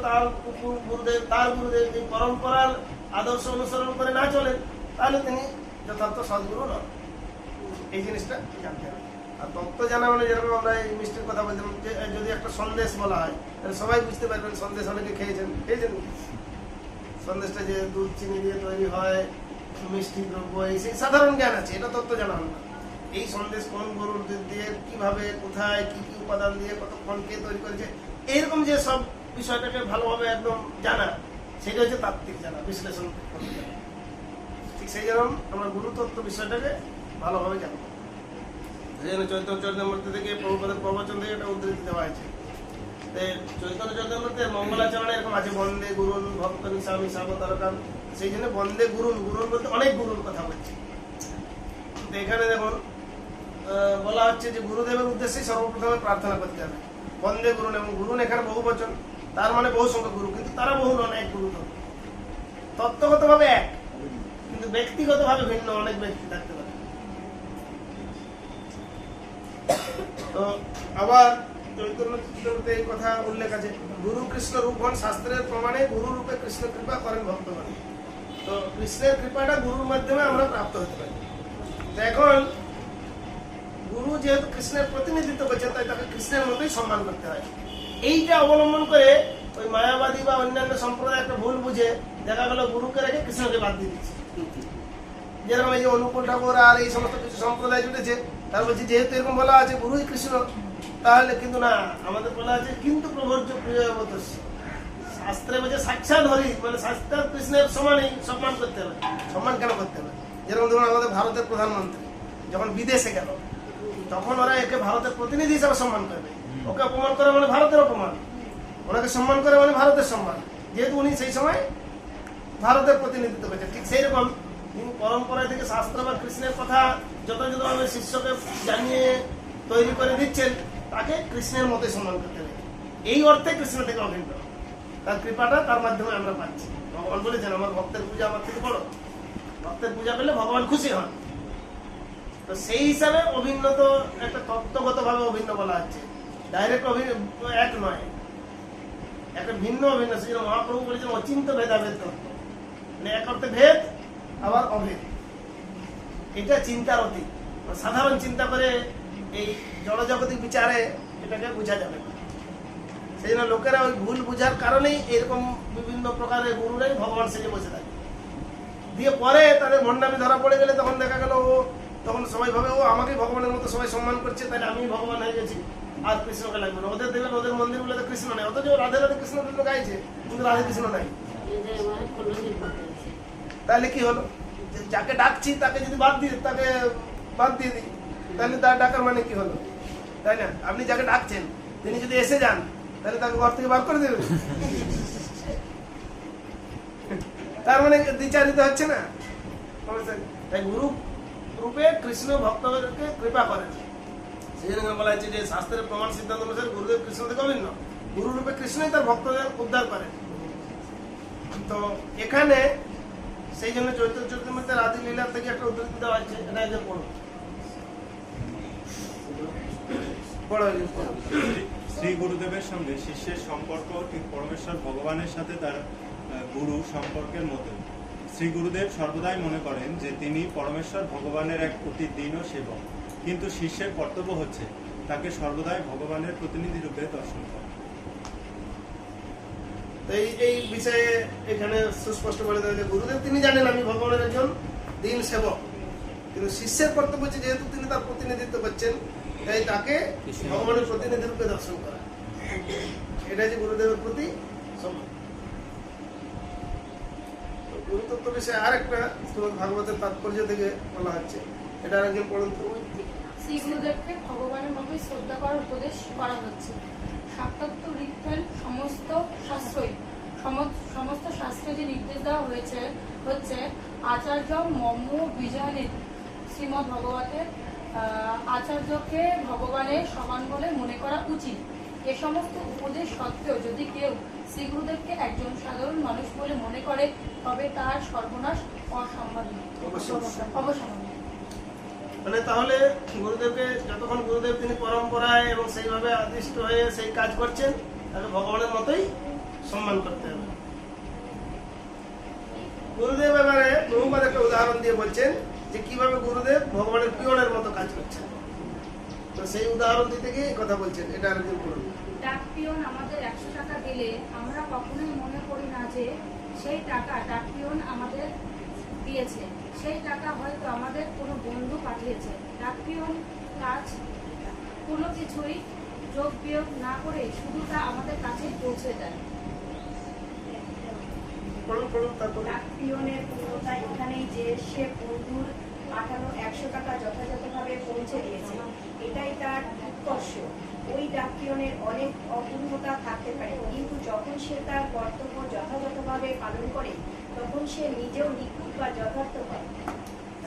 তার গুরুদেব যে পরম্পরার আদর্শ অনুসরণ করে না চলেন তাহলে তিনি যথার্থ সদ্গুরু নন। এই জিনিসটা জানতে হবে। আর তত্ত্ব জানা মানে যেরকম আমরা এই মিষ্টির কথা বলছিলাম, যে যদি একটা সন্দেশ বলা হয় তাহলে সবাই বুঝতে পারবেন সন্দেশ অনেকে খেয়েছেন। সন্দেশটা যে দুধ চিনি দিয়ে তৈরি হয়, মিষ্টি দ্রব্য, এই সেই সাধারণ জ্ঞান আছে, এটা তত্ত্ব জানা হয় না। এই সন্দেশ কোন গরুর দুধ দিয়ে, কিভাবে, কোথায়, কি কি উপাদান দিয়ে, কতক্ষণ কে তৈরি করেছে, এইরকম যে সব বিষয়টাকে ভালোভাবে একদম জানা, সেটা হচ্ছে তাত্ত্বিক জানা, বিশ্লেষণ করতে জানা। ঠিক সেই যেরকম আমরা গুরুতত্ত্ব বিষয়টাকে ভালোভাবে জানবো। সেই জন্য চৈতন্য চরিতামৃত থেকে প্রভুপাদের প্রবচন থেকে এটা উদ্ধৃতি দেওয়া হয়েছে। চৈতন্য চরিতামৃতে মঙ্গলাচরণে এরকম আছে বন্দে গুরুন ভক্ত নিশামি সাবতারকাম। সেই জন্য বন্দে গুরুন, গুরুন বলতে অনেক গুরুর কথা বলছে। তো এখানে দেখুন বলা হচ্ছে যে গুরুদেবের উদ্দেশ্যে সর্বপ্রথমে প্রার্থনা করতে হবে। বন্দে গুরুন, এবং গুরুন এখানে বহু বচন, তার মানে বহু সংখ্যক গুরু, কিন্তু তারা বহু নন, এক গুরু। তত্ত্বগতভাবে এক, কিন্তু ব্যক্তিগতভাবে ভিন্ন অনেক ব্যক্তি থাকতে পারে। তো আবার চৈতন্য চরিতামৃতে এই কথা উল্লেখ আছে, গুরু কৃষ্ণ রূপগণ শাস্ত্রের প্রমাণে গুরু রূপে কৃষ্ণ কৃপা করেন ভক্তগণ। তো কৃষ্ণের কৃপাটা গুরুর মাধ্যমে আমরা প্রাপ্ত হতে পারি। তো এখন গুরু যেহেতু কৃষ্ণের প্রতিনিধিত্ব করছে, তাই তাকে কৃষ্ণের মতোই সম্মান করতে হয়। এইটা অবলম্বন করে ওই মায়াবাদী বা অন্যান্য সম্প্রদায় একটা ভুল বুঝে দেখা গেল গুরুকে রেখে কৃষ্ণকে বাদ দিয়ে দিচ্ছে। যেরকম এই যে অনুকূল ঠাকুর আর এই সমস্ত কিছু সম্প্রদায় জুটেছে, তার বলছে যেহেতু এরকম বলা আছে গুরুই কৃষ্ণ, তাহলে কিন্তু না, আমাদের বলা আছে কিন্তু প্রভর্য প্রিয় শাস্ত্রে বলছে সাক্ষাৎ হরি, মানে সাক্ষাৎ কৃষ্ণের সমানই সম্মান করতে হবে। সম্মান কেন করতে হবে? যেরকম ধরুন আমাদের ভারতের প্রধানমন্ত্রী যখন বিদেশে গেল, তখন ওরা একে ভারতের প্রতিনিধি হিসাবে সম্মান করবে। ওকে অপমান করে মানে ভারতের অপমান, ওনাকে সম্মান করে মানে ভারতের সম্মান, যেহেতু উনি সেই সময় ভারতের প্রতিনিধিত্ব করছে। ঠিক সেই রকম পরম্পরা থেকে শাস্ত্র বা কৃষ্ণের কথা যথাযথভাবে শিষ্যকে জানিয়ে তৈরি করে দিচ্ছেন, তাকে কৃষ্ণের মতোই সম্মান করতে হবে। এই অর্থে কৃষ্ণ থেকে অভিন্ন, তার কৃপাটা তার মাধ্যমে আমরা পাচ্ছি। ভগবান বলেছেন আমার ভক্তের পূজা আমার থেকে বড়, ভক্তের পূজা পেলে ভগবান খুশি হন। তো সেই হিসাবে অভিন্ন তো একটা তত্ত্বগতভাবে অভিন্ন বলা হচ্ছে, ডাইরেক্ট এক নয়, একটা ভিন্ন অভিন্ন। সেই জন্য মহাপ্রভু বলেছেন অচিন্ত ভেদাভেদ তত্ত্ব, মানে এক অর্থে ভেদ আবার অভেদ, এটা চিন্তার অতীত। সাধারণ চিন্তা করে এই জড়জাগতিক বিচারে এটাকে বোঝা যাবে না। সেই জন্য লোকেরা ওই ভুল বুঝার কারণেই এরকম বিভিন্ন প্রকারের গুরুরাই ভগবান সেজে বসে থাকে। দিয়ে পরে তাদের ভণ্ডামি ধরা পড়ে গেলে তখন দেখা গেল তখন সবাই ভাবে ও আমাকে ভগবানের মতো সবাই সম্মান করছে, তাহলে আমি ভগবান হয়ে গেছি, আর কৃষ্ণকে লাগবে না। ওদের দেখবেন ওদের মন্দিরগুলোতে কৃষ্ণ নেই, অথচ রাধে রাধে কৃষ্ণ কৃষ্ণ গাইছে, কিন্তু রাধে কৃষ্ণ নাই। তাহলে কি হলো? যাকে ডাকছি তাকে যদি বাদ দিয়ে দিই, তাহলে তার ডাকার মানে কি হলো? তাই না? আপনি যাকে ডাকছেন তিনি যদি এসে যান, তাহলে তাকে ঘর থেকে বার করে দেবেন, তার মানে দ্বিচারিত হচ্ছে না। তাই গুরু রূপে কৃষ্ণ ভক্তদেরকে কৃপা করেন। সেই জন্য বলা হচ্ছে যে শাস্ত্রের প্রমাণ সিদ্ধান্ত অনুসারে গুরুদেব কৃষ্ণ থেকে অভিন্ন, গুরু রূপে কৃষ্ণই তার ভক্তদের উদ্ধার করেন। তো এখানে সেই জন্য চৈতন্য চরিতামৃতের আদি লীলা থেকে একটা উদ্ধৃতি দেওয়া হচ্ছে, এটা একজন পড়ো। শ্রী গুরুদেবের সঙ্গে শিষ্যের সম্পর্ক ঠিক পরমেশ্বর ভগবানের সাথে তার গুরু সম্পর্কের মতো। শ্রী গুরুদেব সর্বদাই মনে করেন যে তিনি পরমেশ্বর ভগবানের এক অতি দীন সেবক, কিন্তু শিষ্যের কর্তব্য হচ্ছে তাকে সর্বদাই ভগবানের প্রতিনিধি রূপে দর্শন করা। তো এই বিষয়ে এখানে সুস্পষ্ট বলে দেওয়া যে গুরুদেব তিনি জানেন আমি ভগবানের একজন দিন সেবক, কিন্তু শিষ্যের কর্তব্য হচ্ছে যেহেতু তিনি তার প্রতিনিধিত্ব করছেন তাই তাকে ভগবানের প্রতিনিধি রূপে দর্শন করা, এটা হচ্ছে গুরুদেবের প্রতি সম্মান। গুরুতত্ত্ব বিষয়ে আরেকটা শ্রীমদ ভাগবতের তাৎপর্য থেকে বলা হচ্ছে, এটা আরেকজন পড়ুন তো। শ্রী গুরুদেবকে ভগবানের মতোই শ্রদ্ধা করার উপদেশ করা হচ্ছে। শাক্তাত্ম ঋগ্বেদ সমস্ত শাস্ত্রে যে নির্দেশ দেওয়া হচ্ছে আচার্য মম বিজয়নিত শ্রীমদ্ ভগবতের আচার্যকে ভগবানের সমান বলে মনে করা উচিত। এ সমস্ত উপদেশ সত্ত্বেও যদি কেউ শ্রী গুরুদেবকে একজন সাধারণ মানুষ বলে মনে করে তবে তার সর্বনাশ অসম্ভাবনীয়। মানে তাহলে গুরুদেবকে যতক্ষণ গুরুদেব তিনি পরম্পরায় এবং সেইভাবে আদিষ্ট হয়ে সেই কাজ করছেন তাকে ভগবানের মতোই সম্মান করতে হবে। গুরুদেব এবারে বহুবার একটা উদাহরণ দিয়ে বলছেন যে কিভাবে গুরুদেব ভগবানের পিয়নের মতো কাজ করছেন, তো সেই উদাহরণ দিতে গিয়ে কথা বলছেন, এটা আরেকদিন করুন। ডাক পিয়ন আমাদের 100 টাকা দিলে আমরা কখনোই মনে করি না যে সেই টাকা ডাক পিয়ন আমাদের দিয়েছে, সেই টাকা হয়তো আমাদের কোনো বন্ধু পাঠিয়েছে। ডাক পিয়ন কাজ কোনো কিছুই যোগ বিয়োগ না করে শুধু তা আমাদের কাছে পৌঁছে দেয়। ডাক পিয়নের পূর্ণতা এখানেই যে সে বন্ধুর পাঠানো 100 টাকা যথাযথভাবে পৌঁছে দিয়েছে, এটাই তার উৎকর্ষ। ওই ডাক পিয়নের অনেক অপূর্ণতা থাকতে পারে, কিন্তু যখন সে তার কর্তব্য যথাযথভাবে পালন করে তখন সে নিজেও নিখুঁত বা যথার্থ হয়।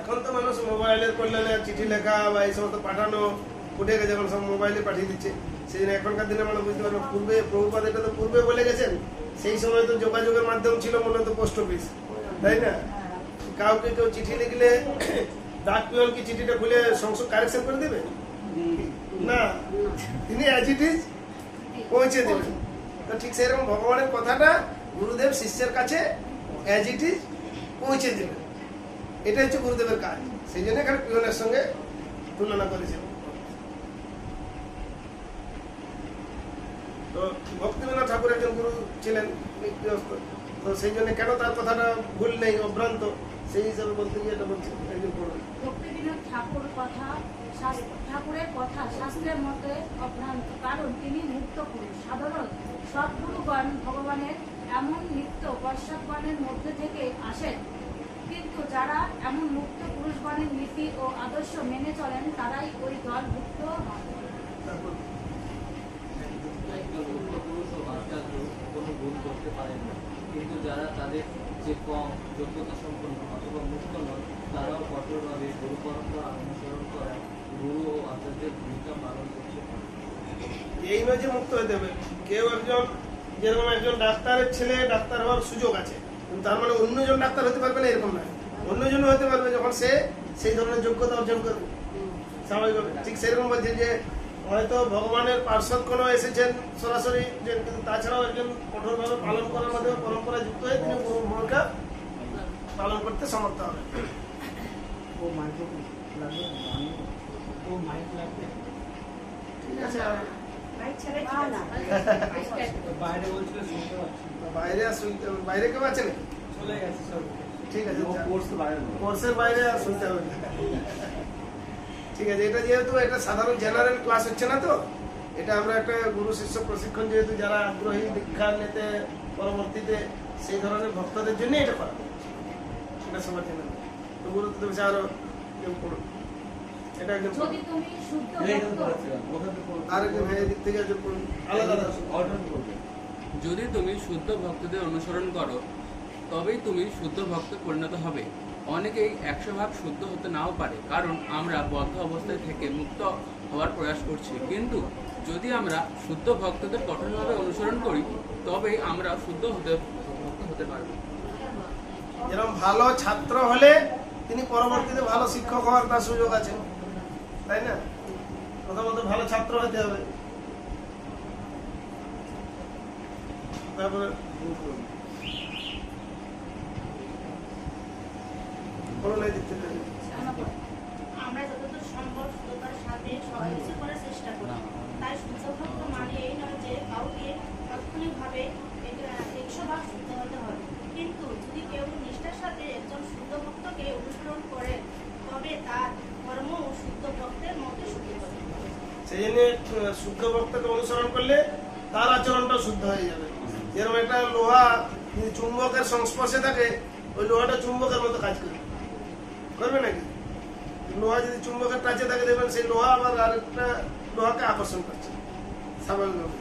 এখন তো মানুষ মোবাইলের কল্যাণে চিঠি লেখা বা এই সমস্ত পাঠানো উঠে গেছে, এখন সব মোবাইলে পাঠিয়ে দিচ্ছে। সেই জন্য এখনকার দিনে আমরা বুঝতে পারবো পূর্বে প্রভুপাদ এটা তো পূর্বে বলে গেছেন, সেই সময় তো যোগাযোগের মাধ্যম ছিল মূলত পোস্ট অফিস, তাই না? কাউকে কেউ চিঠি লিখলে ডাক পিয়ন কি চিঠিটা খুলে সংশোধন কারেকশন করে দেবে না, তিনি অ্যাজ ইট ইজ পৌঁছে দেবেন। তো ঠিক সেরকম ভগবানের কথাটা গুরুদেব শিষ্যের কাছে অ্যাজ ইট ইজ পৌঁছে দেবেন, এটা হচ্ছে গুরুদেবের কাজ। সেই জন্য এখানে পিয়নের সঙ্গে তুলনা করেছেন। তো ভক্তিবিনোদ ঠাকুর একজন গুরু ছিলেন, তো সেই জন্য কেন তার কথাটা ভুল নেই, অভ্রান্ত, সেই হিসাবে বলতে গিয়ে এটা বলছি একজন পড়ুন। ভক্তিবিনোদ ঠাকুরের কথা শাস্ত্রের মতে অভ্রান্ত, কারণ তিনি মুক্ত পুরুষ। সাধারণ সদ্গুরুগণ ভগবানের এমন নিত্য পশ্চাৎগণের মধ্যে থেকে আসেন, কিন্তু যারা এমন মুক্ত পুরুষগণের নীতি ও আদর্শ মেনে চলেন তারাই ওই দল মুক্ত হন। তারপর একজন মুক্ত পুরুষ ও আচার্য কোনো ভুল করতে পারেন না, কিন্তু যারা তাদের যে কম যোগ্যতা সম্পন্ন অথবা মুক্ত নন তারাও কঠোরভাবে গুরু পরম্পরা অনুসরণ করা গুরু ও আচার্যের ভূমিকা পালন করতে পারে। এই নয় যে মুক্ত হতে হবে, কেউ একজন যেরকম একজন ডাক্তারের ছেলে ডাক্তার হওয়ার সুযোগ আছে, কিন্তু তার মানে অন্যজন ডাক্তার হতে পারবে না এরকম নয়, অন্যজন হতে পারবে যখন সে সেই ধরনের যোগ্যতা অর্জন করবে স্বাভাবিকভাবে। ঠিক সেরকম বলছে যে হয়তো ভগবানের পার্শ্বদ কোনো এসেছেন সরাসরি, কিন্তু তাছাড়াও একজন কঠোরভাবে পালন করার মাধ্যমে পরম্পরা যুক্ত হয়ে তিনি গুরু ভূমিকা পালন করতে সমর্থ হবেন। ঠিক আছে, মাইক ছাড়াই না, না। বাইরে বলছিল শুনতে পাচ্ছি, বাইরে আর শুনতে হবে, বাইরে কেউ আছে নাকি? চলে গেছে সব। ঠিক আছে, কোর্স বাইরে কোর্সের বাইরে আর শুনতে হবে না। ঠিক আছে, এটা যেহেতু এটা সাধারণ জেনারেল ক্লাস হচ্ছে না, তো এটা আমরা একটা গুরু শিষ্য প্রশিক্ষণ, যেহেতু যারা আগ্রহী দীক্ষা নিতে পরবর্তীতে সেই ধরনের ভক্তদের জন্য এটা করা, এটা সবার জন্য। তো গুরুত্ব দেবে আরো কেউ পড়ুন, এটা একজন যদি তুমি শুদ্ধ আর একজন দিক থেকে একজন পড়ুন, আলাদা আলাদা যদি তুমি শুদ্ধ ভক্তদের অনুসরণ করো তবেই তুমি শুদ্ধ ভক্ত পরিণত হবে। অনেকেই 100% শুদ্ধ হতে নাও পারে, কারণ আমরা বদ্ধ অবস্থায় থেকে মুক্ত হওয়ার প্রয়াস করছি। কিন্তু যদি আমরা শুদ্ধ ভক্তদের কঠোরভাবে অনুসরণ করি তবেই আমরা শুদ্ধ ভক্ত হতে পারবো। যেরকম ভালো ছাত্র হলে তিনি পরবর্তীতে ভালো শিক্ষক হওয়ার তার সুযোগ আছে, তাই না? প্রথমত ভালো ছাত্র হতে হবে, তারপরে আমরা যতদূর সম্ভব শুদ্ধতার সাথে সহযোগিতা করার চেষ্টা করি। তাই শুদ্ধ ভক্ত মানে এই নয় যে কাউকে তাৎক্ষণিকভাবে শুদ্ধ ভক্তকে অনুসরণ করলে তার আচরণটাও শুদ্ধ হয়ে যাবে। যেরকম একটা লোহা যদি চুম্বকের সংস্পর্শে থাকে, ওই লোহাটা চুম্বকের মতো কাজ করবে নাকি? লোহা যদি চুম্বকের টাচে থাকে, দেখবেন সেই লোহা আবার আরেকটা লোহাকে আকর্ষণ করছে স্বাভাবিকভাবে।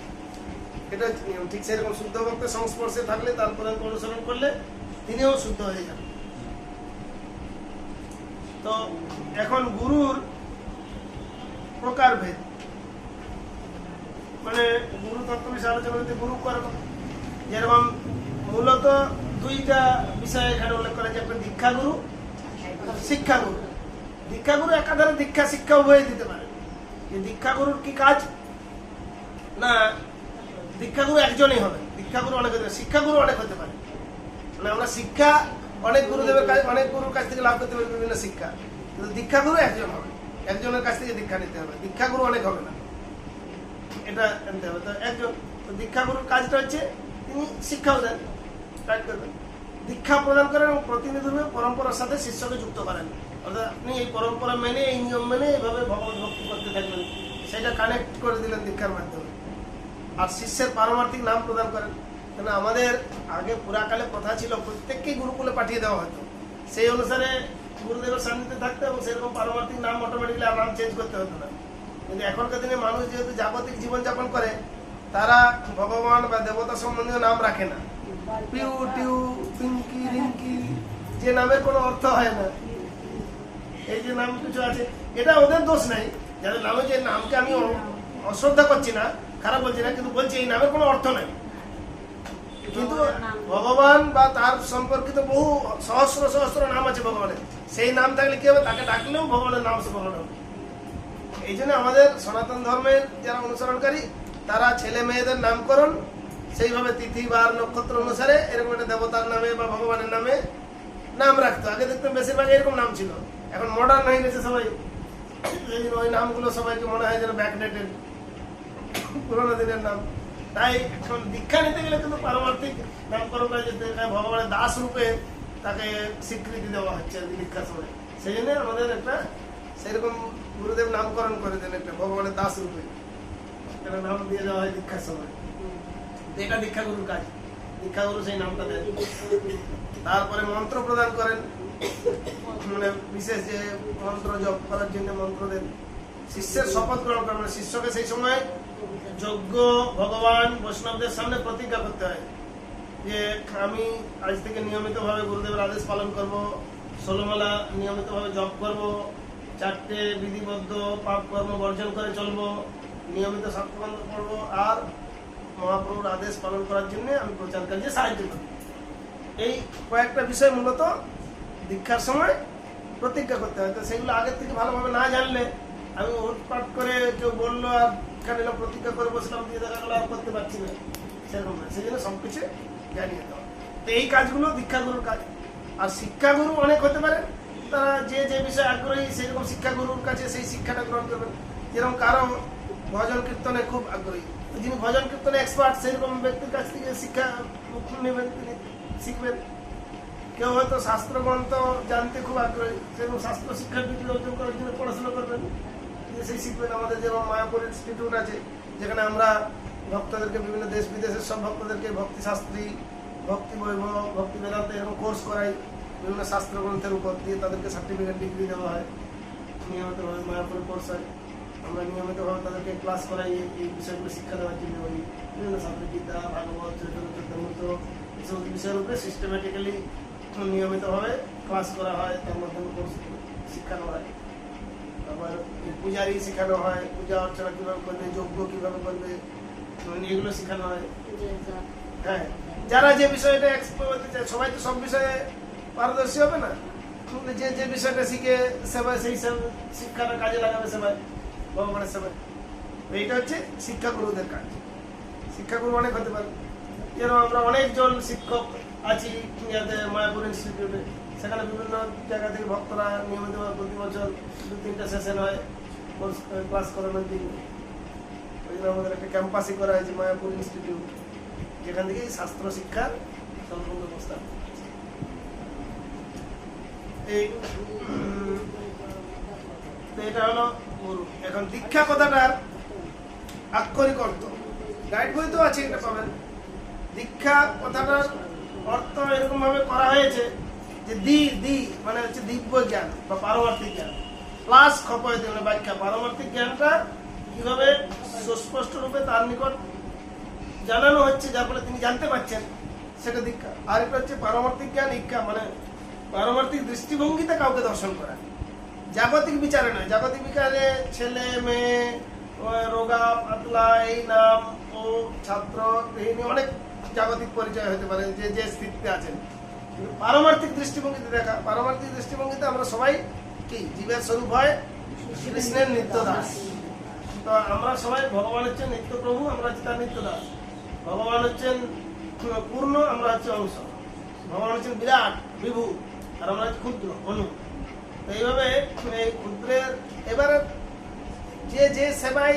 এটা হচ্ছে নিয়ম। ঠিক সেরকম শুদ্ধ ভক্তের সংস্পর্শে থাকলে তারপরে অনুসরণ করলে তিনিও শুদ্ধ হয়ে যান। তো এখন গুরুর প্রকারভেদ, মানে গুরু তত্ত্ব বিষয়ে আলোচনা করতে গুরু করা, যেরকম মূলত দুইটা বিষয় এখানে উল্লেখ করা যায়, একটা দীক্ষাগুরু, শিক্ষাগুরু। দীক্ষাগুরু একাধারে দীক্ষা শিক্ষা উভয় দিতে পারে। দীক্ষাগুরুর কি কাজ না, দীক্ষাগুরু একজনই হবে, দীক্ষাগুরু অনেক হতে পারে, শিক্ষাগুরু অনেক হতে পারে। মানে আমরা শিক্ষা অনেক গুরুদেবের কাছে, অনেক গুরুর কাছ থেকে লাভ করতে পারি বিভিন্ন শিক্ষা, কিন্তু দীক্ষাগুরু একজন হবে, একজনের কাছ থেকে দীক্ষা নিতে হবে, দীক্ষাগুরু অনেক হবে না, এটা আনতে হবে। তো একজন দীক্ষাগুরুর কাজটা হচ্ছে তিনি শিক্ষাও দেন, গাইড করবেন, দীক্ষা প্রদান করেন এবং প্রতিনিধিরূপে পরম্পরার সাথে শিষ্যকে যুক্ত করেন। অর্থাৎ আপনি এই পরম্পরা মেনে, এই নিয়ম মেনে এইভাবে ভগবত ভক্তি করতে থাকবেন, সেটা কানেক্ট করে দিলেন দীক্ষার মাধ্যমে। আর শিষ্যের পারমার্থিক নাম প্রদান করেন। কেন আমাদের আগে পুরাকালে প্রথা ছিল প্রত্যেককেই গুরুকুলে পাঠিয়ে দেওয়া হতো, সেই অনুসারে গুরুদেবের সান্নিধ্যে থাকতো এবং সেরকম পারমার্থিক নাম অটোমেটিকলি আর নাম চেঞ্জ করতে হতো না। কিন্তু এখনকার দিনে মানুষ যেহেতু জাগতিক জীবনযাপন করে, তারা ভগবান বা দেবতা সম্বন্ধীয় নাম রাখে না। পিউ টিউ পিঙ্কি রিঙ্কি, যে নামের কোনো অর্থ হয় না, এই যে নাম কিছু আছে, এটা ওদের দোষ নাই। যাদের নামে, যে নামকে আমি অশ্রদ্ধা করছি না, খারাপ বলছি না, কিন্তু বলছি এই নামের কোনো অর্থ নাই। কিন্তু ভগবান বা তার সম্পর্কিত বহু সহস্র সহস্র নাম আছে ভগবানের, সেই নাম থাকলে কি হবে, তাকে ডাকলেও ভগবানের নাম স্মরণ হবে। এই জন্য আমাদের সনাতন ধর্মের যারা অনুসরণকারী, তারা ছেলে মেয়েদের নামকরণ সেইভাবে তিথি বার নক্ষত্র অনুসারে এরকম একটা দেবতার নামে বা ভগবানের নামে নাম রাখতো। আগে দেখতাম বেশিরভাগ এরকম নাম ছিল, এখন মডার্ন হয়ে গেছে সবাই, ওই নামগুলো সবাইকে মনে হয় যেন ব্যাকডেটেড, পুরোনো দিনের নাম। তাই এখন দীক্ষা নিতে গেলে কিন্তু পারমার্থিক নামকরণ করা যেতে, ভগবানের দাস রূপে তাকে স্বীকৃতি দেওয়া হচ্ছে দীক্ষার সময়। সেই জন্য আমাদের একটা সেরকম গুরুদেব নামকরণ করে দেন একটা ভগবানের দাস রূপে, একটা নাম দিয়ে দেওয়া হয় দীক্ষার সময়। এটা দীক্ষাগুরুর কাজ, দীক্ষাগুরু সেই নামটা দেন। তারপরে মন্ত্র প্রদান করেন, মানে বিশেষ যে মন্ত্র জপ করার জন্য মন্ত্র দেন। শিষ্যের শপথ গ্রহণ করেন, মানে শিষ্যকে সেই সময় যজ্ঞ, ভগবান, বৈষ্ণবদের সামনে প্রতিজ্ঞা করতে হয় যে আমি আজ থেকে নিয়মিতভাবে গুরুদেবের আদেশ পালন করব, 16 মালা নিয়মিতভাবে জপ করব, 4টে বিধিবদ্ধ পাপ কর্ম বর্জন করে চলবো, নিয়মিত সাক্ষ্যবন্ধ করবো, আর মহাপ্রভুর আদেশ পালন করার জন্য আমি প্রচার কার্যে সাহায্য করব। এই কয়েকটা বিষয় মূলত দীক্ষার সময় প্রতিজ্ঞা করতে হয়। তো সেগুলো আগের থেকে ভালোভাবে না জানলে, আমি উটপাট করে কেউ বললো আর এখানে প্রতিজ্ঞা করে বসলাম, দিয়ে দেখা গেলো আর করতে পারছি না, সেরকম না। সেই জন্য সবকিছু জানিয়ে দেওয়া। তো এই কাজগুলো দীক্ষাগুরুর কাজ। আর শিক্ষাগুরু অনেক হতে পারে, তারা যে যে বিষয়ে আগ্রহী সেরকম শিক্ষাগুরুর কাছে সেই শিক্ষাটা গ্রহণ করবেন। যেরকম কারো ভজন কীর্তনে খুব আগ্রহী, যিনি ভজন কীর্তনে এক্সপার্ট, সেরকম ব্যক্তির কাছ থেকে শিক্ষা নেবেন, তিনি শিখবেন। কেউ হয়তো শাস্ত্রগ্রন্থ জানতে খুব আগ্রহী, সেরকম শাস্ত্র শিক্ষার ডিগ্রি অর্জন করার জন্য পড়াশোনা করবেন, সেই শিখবেন। আমাদের যেমন মায়াপুর ইনস্টিটিউট আছে, যেখানে আমরা ভক্তদেরকে, বিভিন্ন দেশ বিদেশের সব ভক্তদেরকে ভক্তিশাস্ত্রী, ভক্তি বৈভব, ভক্তি বেদান্ত এরকম কোর্স করাই, বিভিন্ন শাস্ত্র গ্রন্থের উপর দিয়ে তাদেরকে সার্টিফিকেট ডিগ্রি দেওয়া হয়। নিয়মিতভাবে মায়াপুর কোর্স হয়, আমরা নিয়মিতভাবে তাদেরকে ক্লাস করাই এই বিষয়গুলো শিক্ষা দেওয়ার জন্য। ওই বিভিন্ন শাস্ত্রবিদ্যা, ভাগবত, চৈতন্য চৈতন্য, এসব বিষয়ের উপরে সিস্টেমেটিক্যালি নিয়মিতভাবে ক্লাস করা হয়, তার মাধ্যমে কোর্স শিখানো হয়। আবার পূজারি শেখানো হয়, পূজা অর্চনা কিভাবে করবে, যজ্ঞ কিভাবে করবে, এগুলো শেখানো হয়। হ্যাঁ, যারা যে বিষয়টা এক্সপ্লোর করতে চায়, সবাই তো সব বিষয়ে পারদর্শী হবে না, যে যে বিষয়টা শিখে সেবায়, সেই শিক্ষাটা কাজে লাগাবে সেবায়, ভগবানের সেবায়। এইটা হচ্ছে শিক্ষাগুরুদের কাজ। শিক্ষাগুরু অনেক হতে পারে, যেন আমরা অনেকজন শিক্ষক আছি মায়াপুর ইনস্টিটিউটে, সেখানে বিভিন্ন জায়গা থেকে ভক্তরা নিয়মিতভাবে প্রতি বছর 2-3টা সেশন হয় ক্লাস করানোর দিন। ওই জন্য আমাদের একটা ক্যাম্পাসই করা হয়েছে মায়াপুর ইনস্টিটিউট, যেখান থেকে শাস্ত্র শিক্ষার সম্পূর্ণ ব্যবস্থা। এটা হলো গুরু। এখন দীক্ষা কথাটার আক্ষরিক অর্থ গাইড বই তো আছে, এটা পাবেন। দীক্ষা কথাটার অর্থ এরকম ভাবে করা হয়েছে যে দি মানে হচ্ছে দিব্য জ্ঞান বা পারমার্থিক জ্ঞান, প্লাস খপয়তি মানে ব্যাখ্যা। পারমার্থিক জ্ঞানটা কিভাবে সুস্পষ্ট রূপে তার নিকট জানানো হচ্ছে, যার ফলে তিনি জানতে পারছেন, সেটা দীক্ষা। আর একটা হচ্ছে পারমার্থিক জ্ঞান ইচ্ছা, মানে পারমার্থিক দৃষ্টিভঙ্গিতে কাউকে দর্শন করা, জাগতিক বিচারে নয়। জাগতিক বিচারে ছেলে মেয়ে, রোগা পাতলা, এই নাম ও ছাত্র, এই নিয়ে অনেক জাগতিক পরিচয় হতে পারে যে যে স্থিতিতে আছেন। কিন্তু পারমার্থিক দৃষ্টিভঙ্গিতে দেখা, পারমার্থিক দৃষ্টিভঙ্গিতে আমরা সবাই কি জীবের স্বরূপ হয় কৃষ্ণের নিত্য দাস। তো আমরা সবাই, ভগবান হচ্ছেন নিত্য প্রভু, আমরা হচ্ছি তার নিত্য দাস। ভগবান হচ্ছেন পূর্ণ, আমরা হচ্ছে অংশ। ভগবান হচ্ছেন বিরাট বিভু, আর আমরা হচ্ছে ক্ষুদ্র অনু। তো এইভাবে এই ক্ষুদ্রের এবারে যে যে সেবাই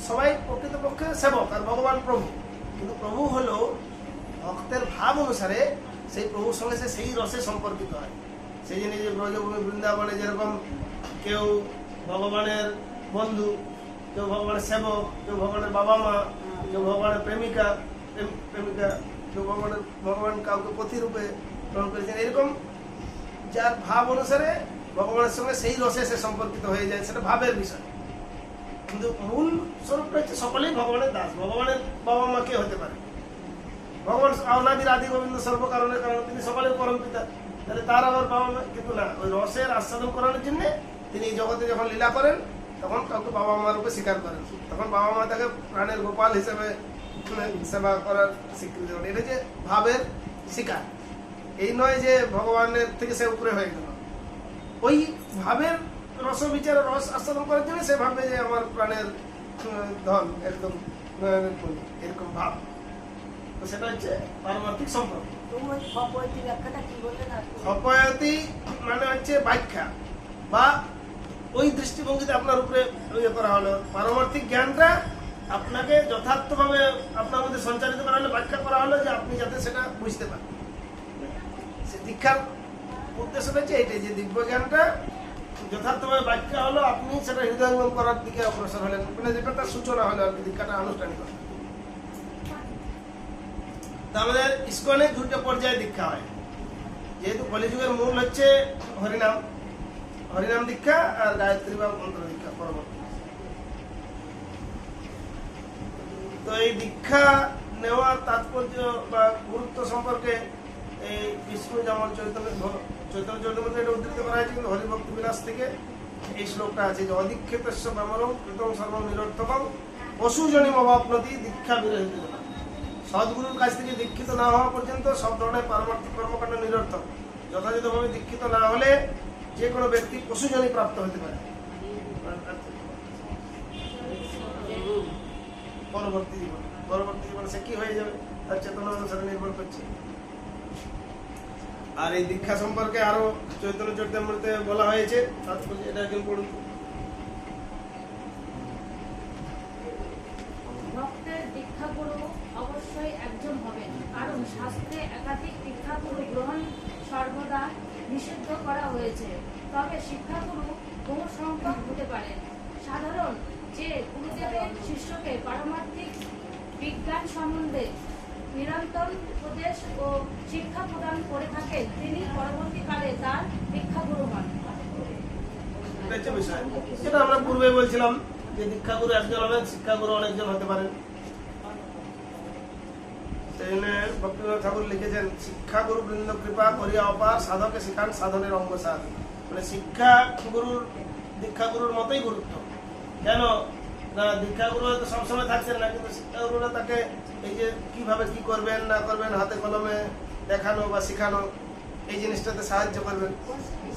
সবাই প্রকৃতপক্ষে সেবক, আর ভগবান প্রভু। কিন্তু প্রভু হলো ভক্তের ভাব অনুসারে সেই প্রভুর সঙ্গে সে সেই রসে সম্পর্কিত হয়। সেই জন্য যে ব্রজভূমি বৃন্দাবনে যেরকম কেউ ভগবানের বন্ধু, কেউ ভগবানের সেবক, কেউ ভগবানের বাবা মা, কেউ ভগবানের প্রেমিকা, কেউ ভগবান কাউকে পথিরূপে গ্রহণ করেছেন, এরকম যার ভাব অনুসারে ভগবানের সঙ্গে সেই রসে সে সম্পর্কিত হয়ে যায়, সেটা ভাবের বিষয়। কিন্তু মূল স্বরূপটা হচ্ছে সকলেই ভগবানের দাস। ভগবানের বাবা মা কে হতে পারে? ভগবান অনাদির আদি গোবিন্দ সর্বকারণের কারণ, তিনি সকলের পরম পিতা, তাহলে তার আবার বাবা মা? কিন্তু না, ওই রসের আস্বাদন করানোর জন্য তিনি এই জগতে যখন লীলা করেন তখন কাউকে বাবা মার রূপে স্বীকার করেন, তখন বাবা মা তাকে প্রাণের গোপাল হিসেবে সেবা করার স্বীকৃতি দেন। এটা যে ভাবের স্বীকার, এই নয় যে ভগবানের থেকে সে উপরে হয়ে গেল। ওই ভাবের রস বিচারে রস আস্বাদন করার জন্য সে ভাবে যে আমার প্রাণের ধন একদম এরকম ভাব। তো সেটা হচ্ছে পারমার্থিক সম্পর্ক। খপয়তি মানে হচ্ছে ব্যাখ্যা, বা ওই দৃষ্টিভঙ্গিতে আপনার উপরে ইয়ে করা হলো। পারমার্থিক জ্ঞানটা আপনাকে যথার্থভাবে আপনার মধ্যে সঞ্চারিত করা হলো, ব্যাখ্যা করা হলো যে আপনি যাতে সেটা বুঝতে পারেন। সে দীক্ষার উদ্দেশ্যটা হচ্ছে এইটাই, যে দিব্য জ্ঞানটা যথার্থভাবে ব্যাখ্যা হলো, আপনি সেটা হৃদয়ঙ্গম করার দিকে অগ্রসর হলেন, মানে যেটা তার সূচনা হলো আর কি, দীক্ষাটা আনুষ্ঠানিক হলো। আমাদের ইস্কনে দুটো পর্যায়ে দীক্ষা হয়, যেহেতু কলিযুগের মূল হচ্ছে হরিনাম, হরিনাম দীক্ষা আর গায়ত্রী বা মন্ত্র দীক্ষা পরবর্তী। তো এই দীক্ষা নেওয়ার তাৎপর্য বা গুরুত্ব সম্পর্কে এই বিষ্ণু যেমন চৈতন্য চরিতামৃতে এটা উদ্ধৃত করা হয়েছে, কিন্তু হরিভক্তি বিলাস থেকে এই শ্লোকটা আছে যে অধিক্ষেপস্য ব্যামরম কৃতম সর্বম নিরর্থকম পশুজনিম অভাবনতি দীক্ষা বিরহিত। সদ্গুরুর কাছ থেকে দীক্ষিত না হওয়া পর্যন্ত সব ধরনের পারমার্থিক কর্মকাণ্ড নিরর্থক। যথাযথভাবে দীক্ষিত না হলে যে কোনো ব্যক্তি পশুজনি প্রাপ্ত হতে পারে পরবর্তী জীবন সে কি হয়ে যাবে তার চেতনা অনুসারে নির্ভর করছে। আর এই দীক্ষা সম্পর্কে আরো চৈতন্য চরিতামৃতে বলা হয়েছে, এটা একজন পড়ুন। ভক্তের দীক্ষাগুরু অবশ্যই একজন হবেন, কারণ শাস্ত্রে একাধিক দীক্ষাগুরু গ্রহণ সর্বদা নিষিদ্ধ করা হয়েছে। তবে শিক্ষাগুরু বহু সংখ্যক হতে পারেন। সাধারণ যে গুরুদেবের শিষ্যকে পারমার্থিক বিজ্ঞান সম্বন্ধে নিরন্তর উপদেশ ও শিক্ষা প্রদান করে থাকেন, তিনি পরবর্তীকালে তার দীক্ষাগুরু হন। যেটা আমরা পূর্বে বলছিলাম যে দীক্ষাগুরু একজন হবেন, শিক্ষাগুরু অনেকজন হতে পারেন। ভক্তিবিনোদ ঠাকুর লিখেছেন, শিক্ষাগুরু বৃন্দ কৃপা করিয়া অপার সাধকে শিখান সাধনের অঙ্গসার। মানে শিক্ষা গুরুর দীক্ষাগুরুর মতোই গুরুত্ব। কেন না, দীক্ষাগুরু হয়তো সবসময় থাকছেন না, কিন্তু শিক্ষাগুরুরা তাকে এই যে কিভাবে কি করবেন না করবেন হাতে কলমে দেখানো বা শিখানো, এই জিনিসটাতে সাহায্য করবেন।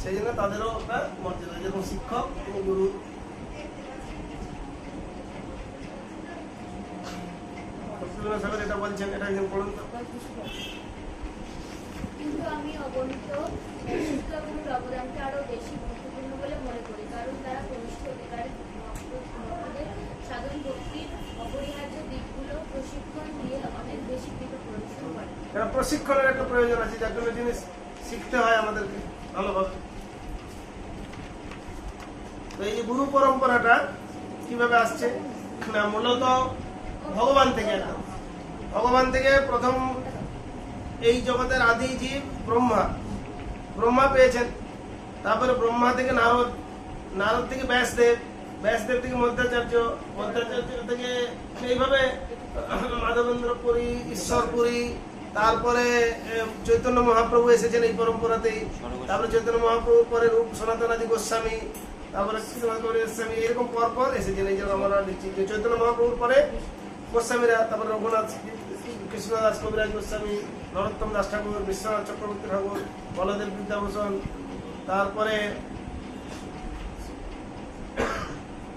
সেই জন্য তাদেরও একটা মর্যাদা, যেরকম শিক্ষক তিনি গুরু। এটা বলছেন, এটা একজন পড়ুন তো। কিন্তু আমি অগণিত শিক্ষাগুরুর অবদানকে আরো বেশি গুরুত্বপূর্ণ বলে মনে করি, কারণ তারা কনিষ্ঠ অধিকারী ভক্তদের সাধন ভক্তির অপরিহার্য দিকগুলো প্রশিক্ষণ দিয়ে অনেক বেশি পরিশ্রম করে। এটা প্রশিক্ষণের একটা প্রয়োজন আছে, যার জন্য জিনিস শিখতে হয় আমাদেরকে ভালোভাবে। তো এই যে গুরু পরম্পরাটা কিভাবে আসছে, না, মূলত ভগবান থেকে একদম। ভগবান থেকে প্রথম এই জগতের আদি জীব ব্রহ্মা পেয়েছেন, তারপরে ব্রহ্মা থেকে নারদ, নারদ থেকে ব্যাসদেব, ব্যাসদেব থেকে মধ্যাচার্য, মধ্যাচার্য থেকে এইভাবে মাধবেন্দ্র পুরী, ঈশ্বর পুরী, তারপরে চৈতন্য মহাপ্রভু এসেছেন এই পরম্পরাতেই, তারপরে চৈতন্য মহাপ্রভুর পরে রূপ সনাতনাদি গোস্বামী, তারপরে গোস্বামী, এরকম পরপর এসেছেন। এই যে আমরা লিখছি যে চৈতন্য মহাপ্রভুর পরে গোস্বামীরা, তারপরে রঘুনাথ কৃষ্ণদাস কবিরাজ গোস্বামী, নরোত্তম দাস ঠাকুর, বিশ্বনাথ চক্রবর্তী ঠাকুর, বলদেব বিদ্যাভূষণ, তারপরে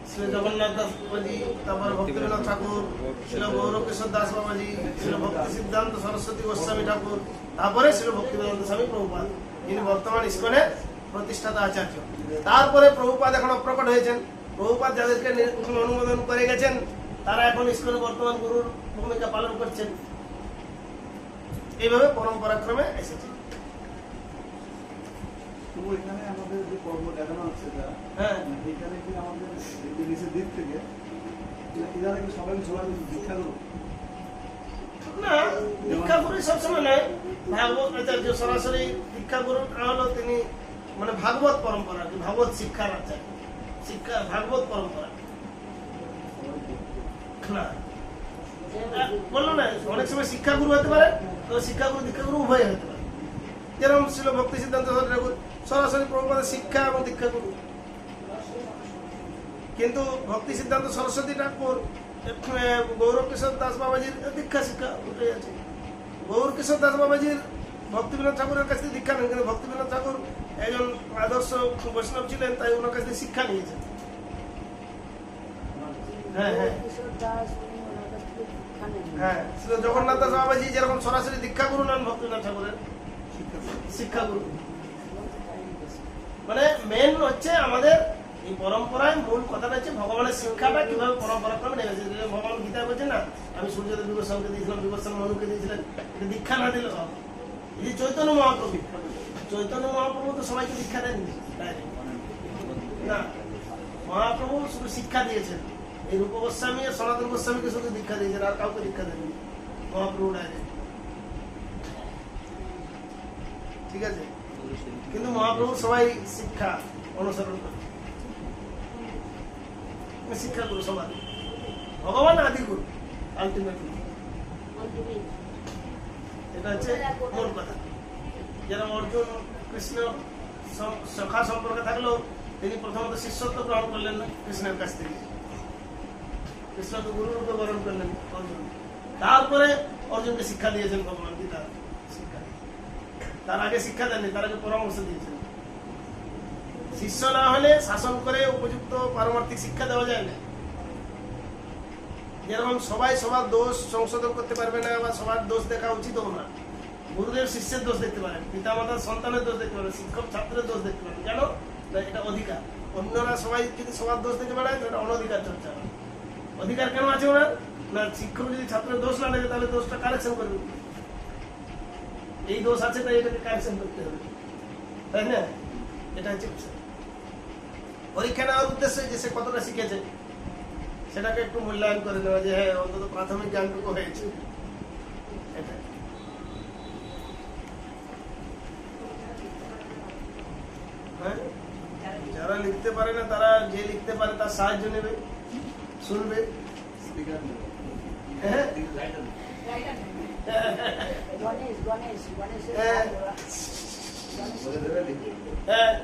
শ্রী জগন্নাথ দাস বাবাজি, তারপরে ভক্তিবিনোদ ঠাকুর, শ্রী গৌরকিশোর দাস বাবাজি, শ্রী ভক্তি সিদ্ধান্ত সরস্বতী গোস্বামী ঠাকুর, তারপরে শ্রী ভক্তিবিনোদ স্বামী প্রভুপাদ, যিনি বর্তমান ইস্কনের প্রতিষ্ঠাতা আচার্য। তারপরে প্রভুপাদ এখন অপ্রকট হয়েছেন। প্রভুপাদ যাদেরকে অনুমোদন করে গেছেন তারা এখন ইস্কনের বর্তমান গুরুর ভূমিকা পালন করছেন। এইভাবে পরম্পরাক্রমে এসেছে। তবু এখানে আমাদের যে পর্ব দেখানো হচ্ছে, হ্যাঁ, এখানে কি আমাদের নিচের দিক থেকে এরা কি সবাই দীক্ষা দেবো? না, দীক্ষাগুরু সবসময় নয়। ভাগবত আচার্য সরাসরি দীক্ষাগুরু হলো তিনি মানে ভাগবত পরম্পরা, ভাগবত শিক্ষার আচার্য, শিক্ষা ভাগবত পরম্পরা না। বললো না, অনেক সময় শিক্ষাগুরু হতে পারে, তো শিক্ষাগুরু দীক্ষাগুরু উভয় হতে পারে। যেরকম ছিল ভক্তি সিদ্ধান্ত ঠাকুর সরাসরি প্রভুপাদের শিক্ষা এবং দীক্ষাগুরু, কিন্তু ভক্তি সিদ্ধান্ত সরস্বতী ঠাকুর গৌরকিশোর দাস বাবাজির দীক্ষা শিক্ষা উঠে আছে। গৌরকিশোর দাস বাবাজির ভক্তিবিনোদ ঠাকুরের কাছ থেকে দীক্ষা নেন, কিন্তু ভক্তিবিনোদ ঠাকুর একজন আদর্শ বৈষ্ণব ছিলেন, তাই ওনার কাছ থেকে শিক্ষা নিয়েছেন। হ্যাঁ হ্যাঁ হ্যাঁ, শ্রী জগন্নাথ দাস বাবাজি যেরকম সরাসরি দীক্ষাগুরু নেন ভক্তিবিনোদ ঠাকুরের শিক্ষাগুরু। মানে মেন হচ্ছে আমাদের এই পরম্পরায় মূল কথাটা হচ্ছে ভগবানের শিক্ষাটা কিভাবে পরম্পরাক্রমে নেমে এসেছে। ভগবান গীতা বলছে না, আমি সূর্যদেব বিবস্বামকে দিয়েছিলাম, বিবস্বাম মনুকে দিয়েছিলেন, এটা দীক্ষা না দিলে হবে। এই চৈতন্য মহাপ্রভু, চৈতন্য মহাপ্রভু তো সবাইকে দীক্ষা দেননি না, মহাপ্রভু শুধু শিক্ষা দিয়েছেন। এই রূপ গোস্বামী আর সনাতন গোস্বামীকে শুধু দীক্ষা দিয়েছেন, আর কাউকে দীক্ষা দেননি মহাপ্রভু ডাইরেক্ট। ঠিক আছে, কিন্তু মহাপ্রভু সবাই শিক্ষা অনুসরণ করে, শিক্ষা গুরু সবাই, ভগবান আদি গুরু আলটিমেট। এটা হচ্ছে মূল কথা। যেরকম অর্জুন কৃষ্ণ সখা সম্পর্কে থাকলেও তিনি প্রথমত শিষ্যত্ব গ্রহণ করলেন না কৃষ্ণের কাছ থেকে, কৃষ্ণ তো গুরু রূপে বরণ করলেন অর্জুন। তারপরে অর্জুনকে শিক্ষা দিয়েছেন ভগবান গীতা শিক্ষা। তার আগে শিক্ষা দেননি, তার আগে পরামর্শ দিয়েছেন। শিষ্য না হলে শাসন করে উপযুক্ত পারমার্থিক শিক্ষা দেওয়া যায় না। যেরকম সবাই সবার দোষ সংশোধন করতে পারবে না, বা সবার দোষ দেখা উচিতও না। গুরুদেব শিষ্যের দোষ দেখতে পারেন, পিতামাতার সন্তানের দোষ দেখতে পারেন, শিক্ষক ছাত্রের দোষ দেখতে পারেন। কেন? এটা অধিকার। অন্যরা সবাই যদি সবার দোষ দেখতে পারে, এটা অনধিকার চর্চা। অধিকার কেন আছে ওনার? না, শিক্ষক যদি ছাত্রের দোষ না দেখে তাহলে দোষটা কারেকশন করবে। এই দোষ আছে তাই এটাকে কারেকশন করতে হবে, তাই না? এটা হচ্ছে পরীক্ষা নেওয়ার উদ্দেশ্যে যে সে কতটা শিখেছে সেটাকে একটু মূল্যায়ন করে নেওয়া, যে হ্যাঁ অন্তত প্রাথমিক জ্ঞানটুকু হয়েছে। এটা হ্যাঁ, যারা লিখতে পারে না তারা যে লিখতে পারে তার সাহায্য নেবে, শুনবে। হ্যাঁ হ্যাঁ,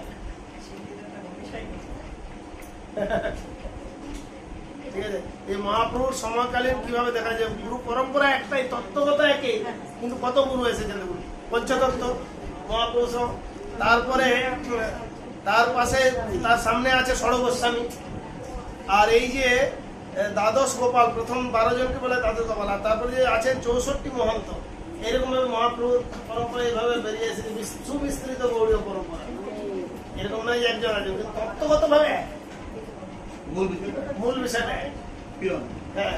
ঠিক আছে। এই মহাপ্রভুর সময়কালীন কিভাবে দেখা যায়, গুরু পরম্পরা একটাই, তত্ত্বগত একই, কিন্তু কত গুরু এসেছেন দেখুন, পঞ্চতত্ত্ব মহাপ্রভু। তারপরে তার পাশে তার সামনে আছে ষড় গোস্বামী, আর এই যে দ্বাদশ গোপাল, প্রথম 12 জনকে বলে দ্বাদশ গোপাল, আর তারপরে যে আছে 64 মহন্ত। এরকম ভাবে মহাপ্রভুর পরম্পরা এইভাবে বেরিয়ে এসেছে, সুবিস্তৃত গৌড়ীয় পরম্পরা। এরকম নয় যে একজন আছে, কিন্তু তত্ত্বগত ভাবে মূল বিষয়টা হ্যাঁ,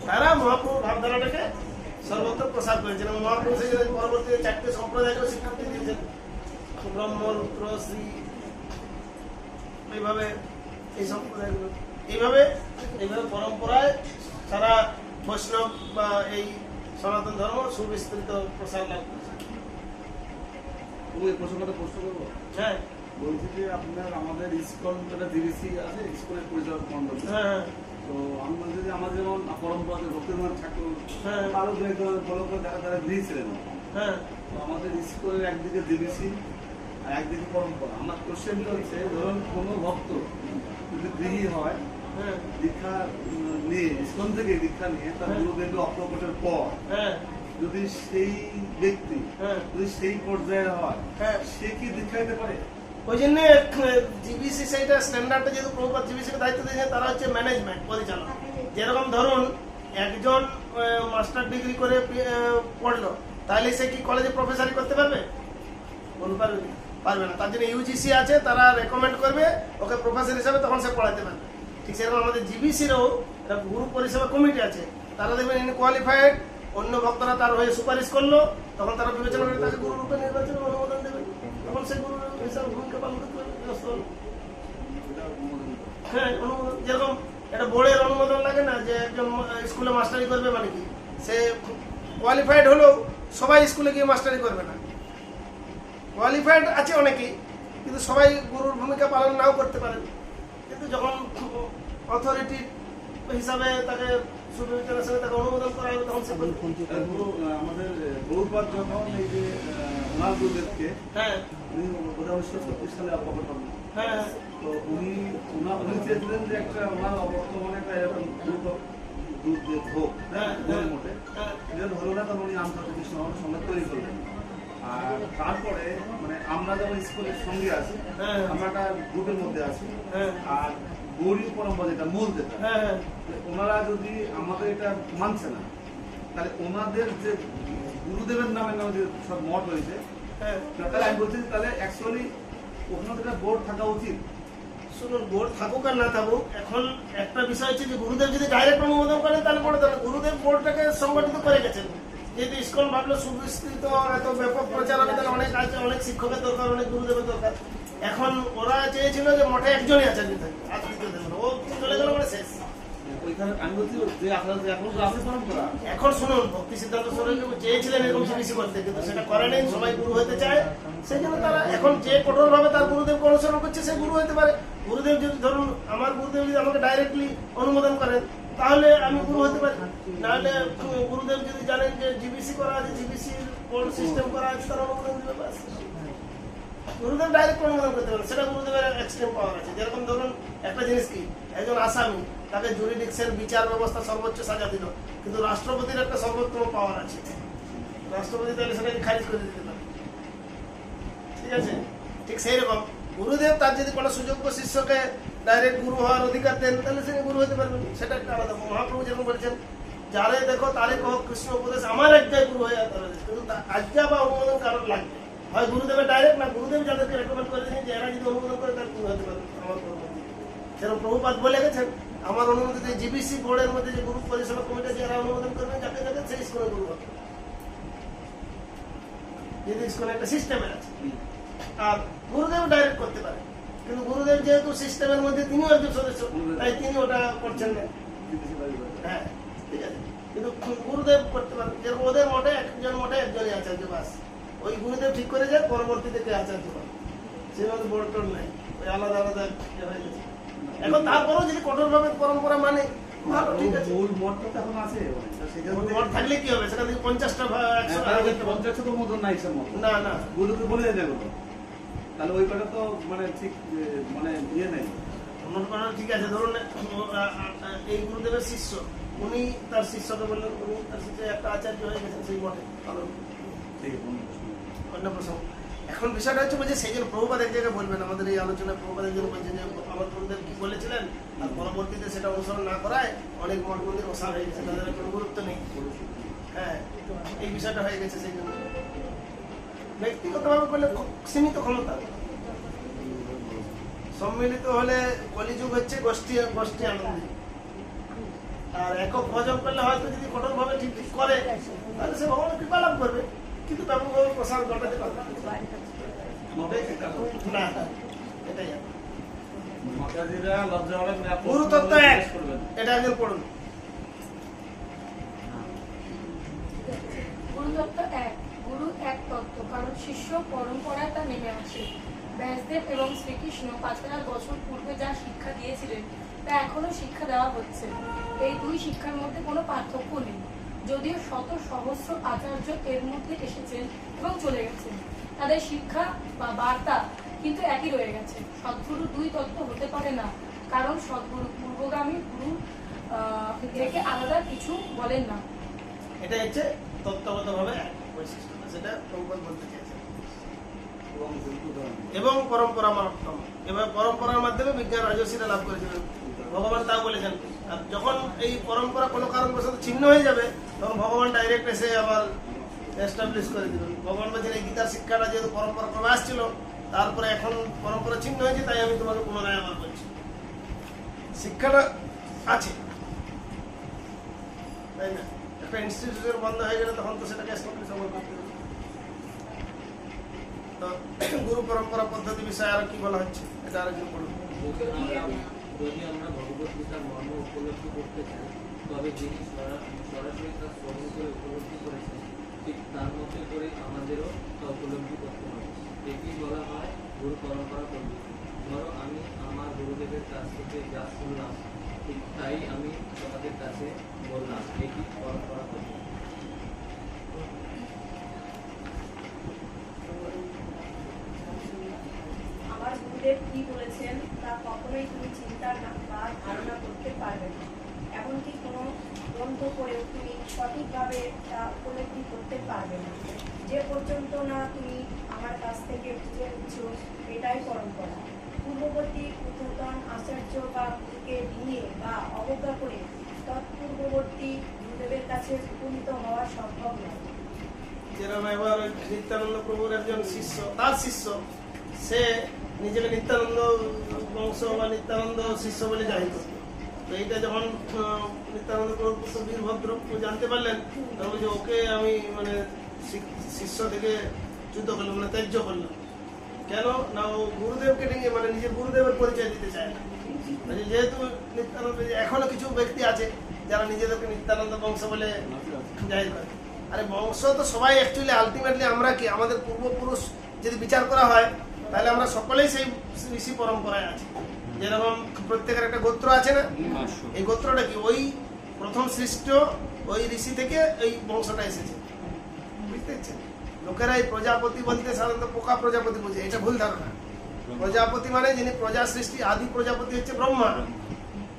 তারা মহাপ্রভুর ভাবধারাটাকে সর্বত্র প্রসার করেছেন। মহাপ্রভু পরবর্তীতে 4টে সম্প্রদায়কেও স্বীকৃতি দিয়েছেন, ব্রহ্ম, রুদ্র, শ্রী, এইভাবে এই সম্প্রদায়গুলো এইভাবে পরম্পরায় সারা বৈষ্ণব বা এই সনাতন ধর্ম সুবিস্তৃত প্রসার লাভ করেছে। তুমি এই প্রশ্নটা প্রশ্ন করবো? হ্যাঁ বলছি যে আপনার আমাদের ইসকন যেটা ডিভিসি আছে, স্কুলের পরিচালক মন্ডল, হ্যাঁ তো আমি বলছি যে আমার যেমন পরম্পরাতে ভক্তিরনাথ ঠাকুর হ্যাঁ আরো দু একজন ফলো করে তারা দিয়েছিলেন, হ্যাঁ তো আমাদের স্কুলের একদিকে ডিভিসি আর একদিকে পরম্পরা। আমার কোশ্চেনটা হচ্ছে, ধরুন কোনো ভক্ত যদি গৃহী হয়, হ্যাঁ দীক্ষা নিয়ে ইসকন থেকে দীক্ষা নিয়ে তার গুরুদেবকে অপ্রকটের পর হ্যাঁ যদি সেই ব্যক্তি হ্যাঁ যদি সেই পর্যায়ে হয়, হ্যাঁ সে কি দীক্ষা দিতে পারে? ওই জন্য জিবিসি সেইটা স্ট্যান্ডার্ডটা যেহেতু প্রভুপাদ জিবিসিকে দায়িত্ব দিয়েছে, তারা হচ্ছে ম্যানেজমেন্ট পরিচালক। যেরকম ধরুন একজন মাস্টার ডিগ্রি করে পড়লো, তাহলে সে কি কলেজে প্রফেসরি করতে পারবে? বলতে পারবে না, পারবে না। তার জন্য ইউজিসি আছে, তারা রেকমেন্ড করবে ওকে প্রফেসর হিসাবে, তখন সে পড়াতে পারবে। ঠিক সেরকম আমাদের জিবিসিরও একটা গুরু পরিষেবা কমিটি আছে, তারা দেখবেন ইনি কোয়ালিফাইড, অন্য ভক্তরা তার হয়ে সুপারিশ করলো, তখন তারা বিবেচনা করে তাকে গুরু রূপে নির্বাচন অনুমোদন দেবে, তখন সে গুরু হিসাবে ভূমিকা পালন করতে পারবে। হ্যাঁ অনুমোদন, যেরকম একটা বোর্ডের অনুমোদন লাগে না, যে একজন স্কুলে মাস্টারি করবে মানে কি, সে কোয়ালিফাইড হলেও সবাই স্কুলে গিয়ে মাস্টারি করবে না। কোয়ালিফাইড আছে অনেকেই, কিন্তু সবাই গুরুর ভূমিকা পালন নাও করতে পারেন। কিন্তু যখন অথরিটি হিসাবে তাকে সুবিবেচনার সঙ্গে তাকে অনুমোদন করা হবে, তখন সে আমাদের বহুবার যখন এই যে ওনার গুরুদেবকে, হ্যাঁ উনি 1936 সালে অপকট হন, হ্যাঁ তো উনি চেয়েছিলেন যে একটা ওনার অবর্তমানে একটা এরকম দুধ হোক, হ্যাঁ মোটে হ্যাঁ যেটা হলো না, তখন উনি আন্তর্জাতিক কৃষ্ণ সঙ্গে তৈরি করলেন। আর তারপরে মানে আমরা যেমন স্কুলের সঙ্গে আছি, হ্যাঁ আমরা একটা গ্রুপের মধ্যে আছি, হ্যাঁ আর গৌরী পরম্পরা যেটা মূল যেটা, হ্যাঁ ওনারা যদি আমাদের এটা মানছে না, তাহলে ওনাদের যে গুরুদেবের নামে যে সব মঠ হয়েছে, হ্যাঁ তাহলে আমি বলছি তাহলে অ্যাকচুয়ালি ওখানে একটা বোর্ড থাকা উচিত। শুনুন, বোর্ড থাকুক আর না থাকুক, এখন একটা বিষয় হচ্ছে যে গুরুদেব যদি ডাইরেক্ট অনুমোদন করেন তাহলে পড়ে দেবেন। গুরুদেব বোর্ডটাকে সংগঠিত করে গেছেন, যেহেতু ইসকন ভাবলো সুবিস্তৃত এত ব্যাপক প্রচার হবে, তাহলে অনেক আছে, অনেক শিক্ষকের দরকার, অনেক গুরুদেবের দরকার। এখন ওরা চেয়েছিল যে মঠে একজনই আচার্য থাকবে, আর দ্বিতীয় দেবেন, ও চলে গেল মানে শেষ। ওইখানে আমি বলছি যে আপনারা এখন তো আছে পরম্পরা, এখন শুনুন, ভক্তি সিদ্ধান্ত সরেন চেয়েছিলেন এরকম জিনিস করতে, কিন্তু সেটা করে নেই, সবাই গুরু হতে চায়। সেই জন্য তারা এখন যে কঠোর ভাবে তার গুরুদেবকে অনুসরণ করছে, সে গুরু হতে পারে। গুরুদেব যদি ধরুন আমার গুরুদেব যদি আমাকে ডাইরেক্টলি অনুমোদন করেন, তাহলে আমি গুরু হতে পারি। নাহলে গুরুদেব যদি জানেন যে জিবিসি করা আছে, জিবিসির বোর্ড সিস্টেম করা আছে, তার অনুমোদন দিবে, ব্যাস। গুরুদেব ডাইরেক্ট অনুমোদন করতে পারেন, সেটা গুরুদেবের এক্সট্রিম পাওয়ার আছে। যেরকম ধরুন একটা জিনিস কি, একজন আসামি, তাকে জুরিডিকশন বিচার ব্যবস্থা সর্বোচ্চ সাজা দিল, কিন্তু রাষ্ট্রপতির একটা সর্বোত্তম পাওয়ার আছে, রাষ্ট্রপতি তাহলে সেটাকে খারিজ করে দিতে পারে। ঠিক আছে, ঠিক সেই রকম গুরুদেব তার যদি কোনো সুযোগ্য শিষ্যকে ডাইরেক্ট গুরু হওয়ার অধিকার দেন, তাহলে সে গুরু হতে পারবেন, সেটা একটা আলাদা। মহাপ্রভু যেরকম বলেছেন, যারে দেখো তারে কহ কৃষ্ণ উপদেশ, আমার আজ্ঞায় গুরু হয়ে যেতে হবে, কিন্তু আজ্ঞা বা অনুমোদন কারণ লাগবে, হয় গুরুদেবের ডাইরেক্ট, না গুরুদেব যাদেরকে রেকমেন্ড করে দিয়েছেন যে এরা যদি অনুমোদন করে তার গুরু হতে পারবে আমার পরবর্তী। যেরকম প্রভুপাদ বলে গেছেন, আমার অনুমোদিত জিবিসি বোর্ডের মধ্যে যে গুরু পরিষেবা কমিটি যারা অনুমোদন করবেন, যাকে যাকে সেই স্কুলে গুরু হবে, যদি স্কুলে একটা সিস্টেমে আছে। আর গুরুদেব ডাইরেক্ট করতে পারে, কিন্তু গুরুদেব যেহেতু সিস্টেমের মধ্যে তিনিও একজন সদস্য, তাই তিনি ওটা করছেন না। হ্যাঁ ঠিক আছে, কিন্তু গুরুদেব করতে পারেন। যেরকম ওদের মঠে একজনই আচার্য, বাস ওই গুরুদেব ঠিক করে যায় পরবর্তীতে কে আচার্য হয়, সেভাবে বোর্ড টোড নাই, ওই আলাদা আলাদা হয়ে গেছে। এখন তারপরেও যদি কঠোর ভাবে পরম্পরা মানে ভালো, ঠিক আছে। মূল মঠটা তো এখন আছে, মঠ থাকলে কি হবে, সেখান থেকে 50টা 50 তো মত নাই সব মত, না না গুরুকে বলে দেয় দেখো, তাহলে ওই কটা তো মানে ঠিক মানে ইয়ে নেই। ঠিক আছে, ধরুন এই গুরুদেবের শিষ্য, উনি তার শিষ্যকে বললেন, উনি তার শিষ্য একটা আচার্য হয়ে গেছেন সেই মঠে, অন্য প্রসঙ্গ। এখন বিষয়টা হচ্ছে বলছে সেই জন্য প্রভুপাদ এক জায়গায় বলবেন, আমাদের এই আলোচনায় প্রভুপাদ একজন বলছেন যে আমার গুরুদেব কি বলেছিলেন, আর পরবর্তীতে সেটা অনুসরণ না করায় অনেক মঠ মন্দির অসার হয়ে গেছে, তাদের কোনো গুরুত্ব নেই। হ্যাঁ, এই বিষয়টা হয়ে গেছে। সেই জন্য ব্যক্তিগতভাবে করলে সীমিত ক্ষমতা, সম্মিলিত হলে কলিযুগ হচ্ছে গোষ্ঠী আনন্দ, আর একক ভজন করলে হয়তো যদি কঠোর ভাবে ঠিক করে, তাহলে সে ভগবানের কৃপা লাভ করবে, কিন্তু ব্যাপকভাবে প্রসার ঘটাতে পারবে না। এটাই মাতাজিরা লজ্জা হবেন না, গুরু তত্ত্ব এক, জিজ্ঞেস করবেন। এটা একজন পড়ুন। গুরুতত্ত্ব এক। গুরু এক তত্ত্ব, কারণ শিষ্য পরম্পরায় তা নেমে আসে। ব্যাসদেব এবং শ্রীকৃষ্ণ 5000 বছর পূর্বে যা শিক্ষা দিয়েছিলেন তা এখনো শিক্ষা দেওয়া হচ্ছে। এই দুই শিক্ষার মধ্যে কোনো পার্থক্য নেই, যদিও শত সহস্র আচার্য এর মধ্যে এসেছেন এবং চলে গেছেন। তাদের শিক্ষা বা বার্তা কিন্তু একই রয়ে গেছে। সদ্গুরু দুই তত্ত্ব হতে পারে না, কারণ সদ্গুরু পূর্বগামী গুরু থেকে আলাদা কিছু বলেন না। এটা হচ্ছে তত্ত্বগতভাবে এক বৈশিষ্ট্য, সেটা প্রভুপাদ বলতে চেয়েছেন। এবং পরম্পরা মানবতম, এবার পরম্পরার মাধ্যমে বিজ্ঞান রাজস্বীরা লাভ করেছিলেন, ভগবান তা বলেছেন। আর যখন এই পরম্পরা কোনো কারণবশত ছিন্ন হয়ে যাবে, তখন ভগবান ডাইরেক্ট এসে আবার এস্টাবলিশ করে দিবেন। ভগবান বলছেন এই গীতার শিক্ষাটা যেহেতু পরম্পরা ক্রমে আসছিল, তারপরে এখন পরম্পরা ছিন্ন হয়েছে, তাই আমি তোমাকে পুনরায় আবার বলছি। শিক্ষাটা আছে, তাই না? একটা ইনস্টিটিউশন বন্ধ হয়ে গেলে তখন তো সেটাকে এস্টাবলিশ করতে হবে। তো গুরু পরম্পরা পদ্ধতি বিষয়ে আর কি বলা হচ্ছে, এটা আর একটু বলুন। যদি আমরা ভগবত গীতার মর্ম উপলব্ধি করতে চাই, তবে যিনি সরাসরি তা শ্রবণ করে উপলব্ধি করেছেন, ঠিক তার মধ্যে করে আমাদেরও তা উপলব্ধি করতে হবে। এটি বলা হয় গুরু পরম্পরা পদ্ধতি। ধরো আমি আমার গুরুদেবের কাছ থেকে যা শুনলাম, ঠিক তাই আমি তোমাদের কাছে বললাম, এটি পরম্পরা পদ্ধতি। আমার গুরুদেব কি বলেছেন তা কখনোই তুমি চিন্তা বা ধারণা করতে পারবে না। এমনকি কোনো গ্রন্থ পড়েও তুমি সঠিকভাবে তা উপলব্ধি করতে পারবে না, যে পর্যন্ত না তুমি আমার কাছ থেকে বুঝে উঠছো এটাই পরম্পরা। পূর্ববর্তী উদ্ধতন আচার্য বা গুরুকে নিয়ে বা অবজ্ঞা করে তৎপূর্ববর্তী গুরুদেবের কাছে উপনীত হওয়া সম্ভব নয়। যেরকম এবার নিত্যানন্দ প্রভুর একজন শিষ্য, তার শিষ্য, সে নিজেকে নিত্যানন্দ বংশ বা নিত্যানন্দ শিষ্য বলে জাহির করত। তো এইটা যখন নিত্যানন্দ প্রভু পুত্র বীরভদ্র জানতে পারলেন, তখন বলছে ওকে আমি মানে শিষ্য থেকে যুদ্ধ করলাম, মানে ত্যায্য করলাম। কেন না, ও গুরুদেবকে নিয়ে মানে নিজের গুরুদেবের পরিচয় দিতে চায় না। যেহেতু নিত্যানন্দ, এখনো কিছু ব্যক্তি আছে যারা নিজেদেরকে নিত্যানন্দ বংশ বলে জাহির করে। আরে বংশ তো সবাই অ্যাকচুয়ালি আলটিমেটলি আমরা কি, আমাদের পূর্বপুরুষ যদি বিচার করা হয়, তাহলে আমরা সকলেই সেই ঋষি পরম্পরায় আছি। যেরকম প্রত্যেকের একটা গোত্র আছে না, এই গোত্রটা কি ওই প্রথম সৃষ্ট ওই ঋষি থেকে এই বংশটা এসেছে, বুঝতে পারছেন? লোকেরা এই প্রজাপতি বলতে সাধারণত পোকা প্রজাপতি বুঝে, এটা ভুল ধারণা। প্রজাপতি মানে যিনি প্রজা সৃষ্টি, আদি প্রজাপতি হচ্ছে ব্রহ্মা,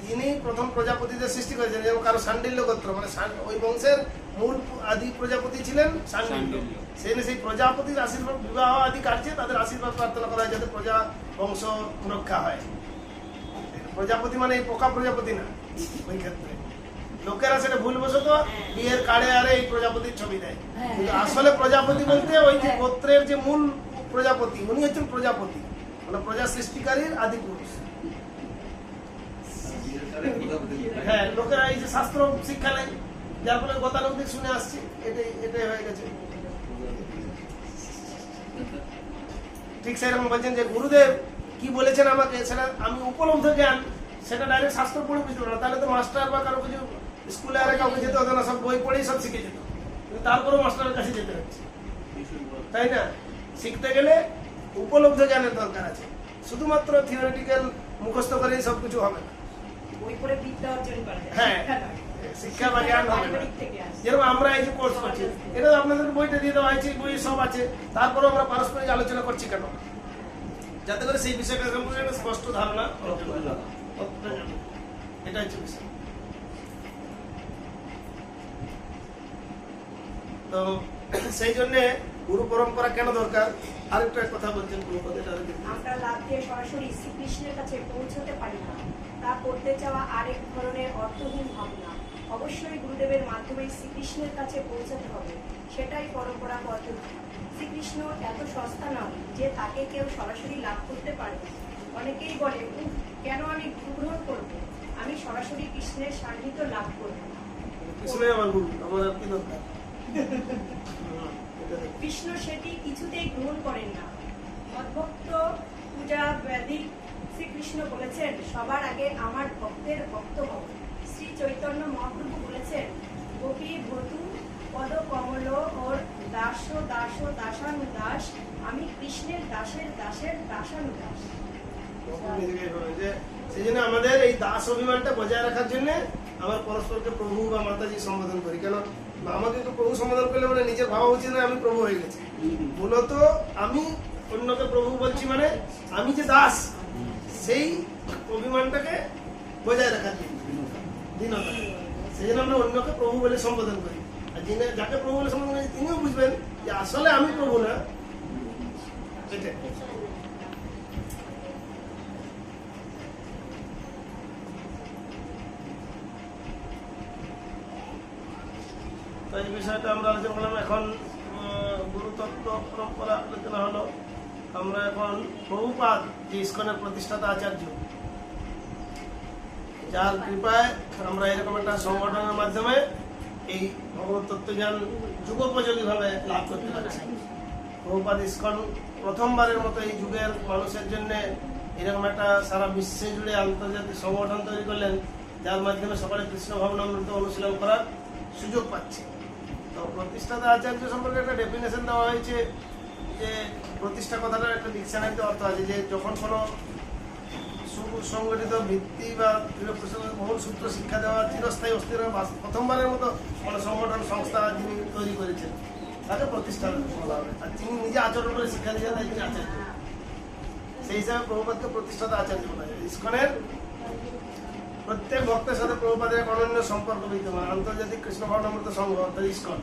তিনি প্রথম প্রজাপতিদের সৃষ্টি করেছেন। যেমন কারো শাণ্ডিল্য গোত্র, মানে ওই বংশের মূল আদি প্রজাপতি ছিলেন শাণ্ডিল্য। সেই প্রজাপতির আশীর্বাদ, বিবাহ আদি কার্যে তাদের আশীর্বাদ প্রার্থনা করা হয় যাতে প্রজা বংশ রক্ষা হয়। প্রজাপতি মানে এই পোকা প্রজাপতি না। ওই ক্ষেত্রে লোকেরা সেটা ভুলবশত বিয়ের কার্ডে আরে এই প্রজাপতির ছবি দেয়, কিন্তু আসলে প্রজাপতি বলতে ওই যে গোত্রের যে মূল প্রজাপতি, উনি হচ্ছেন প্রজাপতি, মানে প্রজা সৃষ্টিকারীর আদি পুরুষ। হ্যাঁ, লোকেরা এই যে শাস্ত্র শিক্ষা নেই, যার ফলে গতানুগতিক শুনে আসছি, এটাই হয়ে গেছে। ঠিক সেরকম বলছেন যে গুরুদেব কি বলেছেন আমাকে, সেটা আমি উপলব্ধ জ্ঞান, সেটা ডাইরেক্ট শাস্ত্র পড়ে বুঝতে পারবো না। তাহলে তো মাস্টার বা কারো কিছু স্কুলে আরে কাউকে যেতে হতো না, সব বই পড়েই সব শিখে যেত। কিন্তু তারপরেও মাস্টারের কাছে যেতে হচ্ছে, তাই না? শিখতে গেলে উপলব্ধ জ্ঞানের দরকার আছে, শুধুমাত্র থিওরিটিক্যাল মুখস্থ করেই সব কিছু হবে না। বই পড়ে বিদ্যা অর্জন করবে, হ্যাঁ, শিক্ষা বা জ্ঞান হবে না। যেরকম আমরা এই যে কোর্স করছি, এটা আপনাদের বইটা দিয়ে দেওয়া হয়েছে, বই সব আছে, তারপরেও আমরা পারস্পরিক আলোচনা করছি কেন? যাতে করে সেই বিষয়টা সম্পর্কে একটা স্পষ্ট ধারণা অর্জন করা যায়। এটা হচ্ছে বিষয়। তো সেই জন্য গুরু পরম্পরা কেন দরকার, আরেকটা কথা বলছেন। আমরা লাভ দিয়ে সরাসরি শ্রীকৃষ্ণের কাছে পৌঁছতে পারি না, তা করতে চাওয়া আরেক ধরনের অর্থহীন ভাবনা। অবশ্যই গুরুদেবের মাধ্যমে শ্রীকৃষ্ণের কাছে পৌঁছাতে হবে, সেটাই পরম্পরা পদ্ধতি। শ্রীকৃষ্ণ এত সস্তা নয় যে তাকে কেউ সরাসরি লাভ করতে পারবে। অনেকেই বলে, কেন আমি গুরু গ্রহণ করবো, আমি সরাসরি কৃষ্ণের সান্নিধ্য লাভ করবো। কৃষ্ণই আমার গুরু, আমার আর কি দরকার? কৃষ্ণ সেটি কিছুতেই গ্রহণ করেন না। মদ্ভক্ত পূজা বৈদিক শ্রীকৃষ্ণ বলেছেন সবার আগে আমার ভক্তের ভক্ত হও। শ্রী চৈতন্য মহাপ্রভু বলেছেন গোপী ভতু পদ কমল ওর দাস দাস দাসানুদাস, আমি কৃষ্ণের দাসের দাসের দাসানুদাস। যে সেই জন্য আমাদের এই দাস অভিমানটা বজায় রাখার জন্য আমরা পরস্পরকে প্রভু বা মাতাজি সম্বোধন করি। কেন আমাকে তো প্রভু সম্বোধন করলে মানে নিজের ভাবা উচিত না আমি প্রভু হয়ে গেছি। মূলত আমি অন্যকে প্রভু বলছি মানে আমি যে দাস, সেই অভিমানটাকে বজায় রাখার জন্য, দীনতা। সেই জন্য আমরা অন্যকে প্রভু বলে সম্বোধন করি। আর যিনি যাকে প্রভু বলে সম্বোধন করি তিনিও বুঝবেন যে আসলে আমি প্রভু না, এটাই। তো এই বিষয়টা আমরা আলোচনা করলাম। এখন গুরুতত্ত্ব পরম্পরা আলোচনা হলো। আমরা এখন প্রভুপাদ যে ইস্কনের প্রতিষ্ঠাতা আচার্য, যার কৃপায় আমরা এরকম একটা সংগঠনের মাধ্যমে এই ভগবত তত্ত্বজ্ঞান যুগোপযোগী ভাবে লাভ করতে পারছি। প্রভুপাদ ইস্কন প্রথমবারের মতো এই যুগের মানুষের জন্য এরকম একটা সারা বিশ্বে জুড়ে আন্তর্জাতিক সংগঠন তৈরি করলেন, যার মাধ্যমে সকলে কৃষ্ণ ভাবনামৃত অনুশীলন করার সুযোগ পাচ্ছে। তো প্রতিষ্ঠাতা আচার্য সম্পর্কে একটা ডেফিনেশন দেওয়া হয়েছে যে প্রতিষ্ঠা কথাটার একটা ডিকশনারিতে অর্থ আছে যে যখন কোনো সুসংগঠিত ভিত্তি বা মূল সূত্র শিক্ষা দেওয়া চিরস্থায়ী অস্থির প্রথমবারের মতো কোনো সংগঠন সংস্থা যিনি তৈরি করেছেন তাকে প্রতিষ্ঠা বলা হবে। আর তিনি নিজে আচরণ করে শিক্ষা দিয়েছেন তাই তিনি আচার্য। সেই হিসাবে প্রভুপাদকে প্রতিষ্ঠাতা আচার্য বলা হয়। ইস্কনের প্রত্যেক ভক্তের সাথে প্রভুপাদের এক অনন্য সম্পর্ক বিদ্যমান। আন্তর্জাতিক কৃষ্ণ ভাবনামৃত সংঘ অর্থাৎ ইস্কন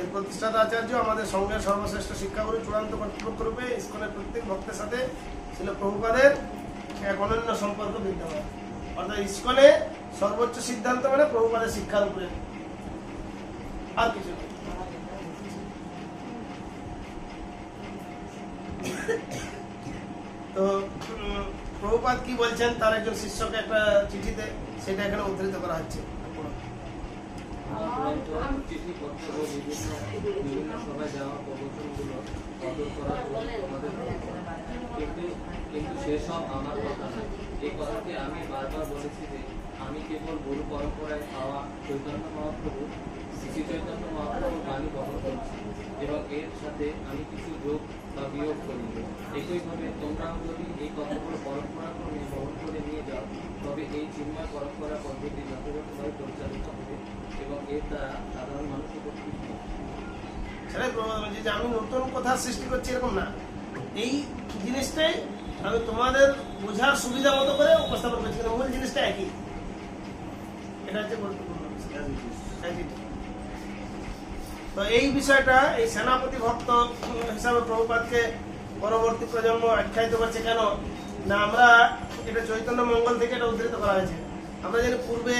এর প্রতিষ্ঠাতা আচার্য আমাদের সংঘের সর্বশ্রেষ্ঠ শিক্ষাগুরু চূড়ান্ত কর্তৃপক্ষ রূপে ইস্কনের প্রত্যেক ভক্তের সাথে ছিল প্রভুপাদের এক অনন্য সম্পর্ক বিদ্যমান। অর্থাৎ ইস্কনে সর্বোচ্চ সিদ্ধান্ত মানে প্রভুপাদের শিক্ষার উপরে, আর কিছু নেই। তো প্রভুপাদ কি বলছেন তার একজন শিষ্যকে একটা চিঠিতে, সেটা এখানে উদ্ধৃত করা হচ্ছে। চিঠি পত্র ও বিভিন্ন সভায় দেওয়া প্রবচনগুলো কদর করার আমাদের কিন্তু সেসব আমার কথা নয়। এই কথাটি আমি বারবার বলেছি যে আমি কেবল গুরু পরম্পরায় পাওয়া চৈতন্য মহাপ্রভু, শ্রী চৈতন্য মহাপ্রভুর বাণী বহন করছি এবং এর সাথে আমি কিছু যোগ বা বিয়োগ করি। একইভাবে তোমরাও যদি এই কথাগুলো পরম্পরাক্রমে বহন করে নিয়ে যাও তবে এই চিন্ময় পরম্পরা পদ্ধতি যথাযথভাবে পরিচালিত হবে এবং এর দ্বারা সাধারণ মানুষ উপকৃত হবে। সেটাই প্রমাণ হচ্ছে যে আমি নতুন কথা সৃষ্টি করছি এরকম না, এই জিনিসটাই আমি তোমাদের বোঝার সুবিধা মতো করে উপস্থাপন করছি, কিন্তু মূল জিনিসটা একই। এটা হচ্ছে গুরুত্বপূর্ণ। তো এই বিষয়টা এই সেনাপতি ভক্ত হিসাবে প্রভুপাদকে পরবর্তী প্রজন্ম আখ্যায়িত করছে। কেন না আমরা এটা চৈতন্য মঙ্গল থেকে এটা উদ্ধৃত করা হয়েছে। আমরা জানি পূর্বে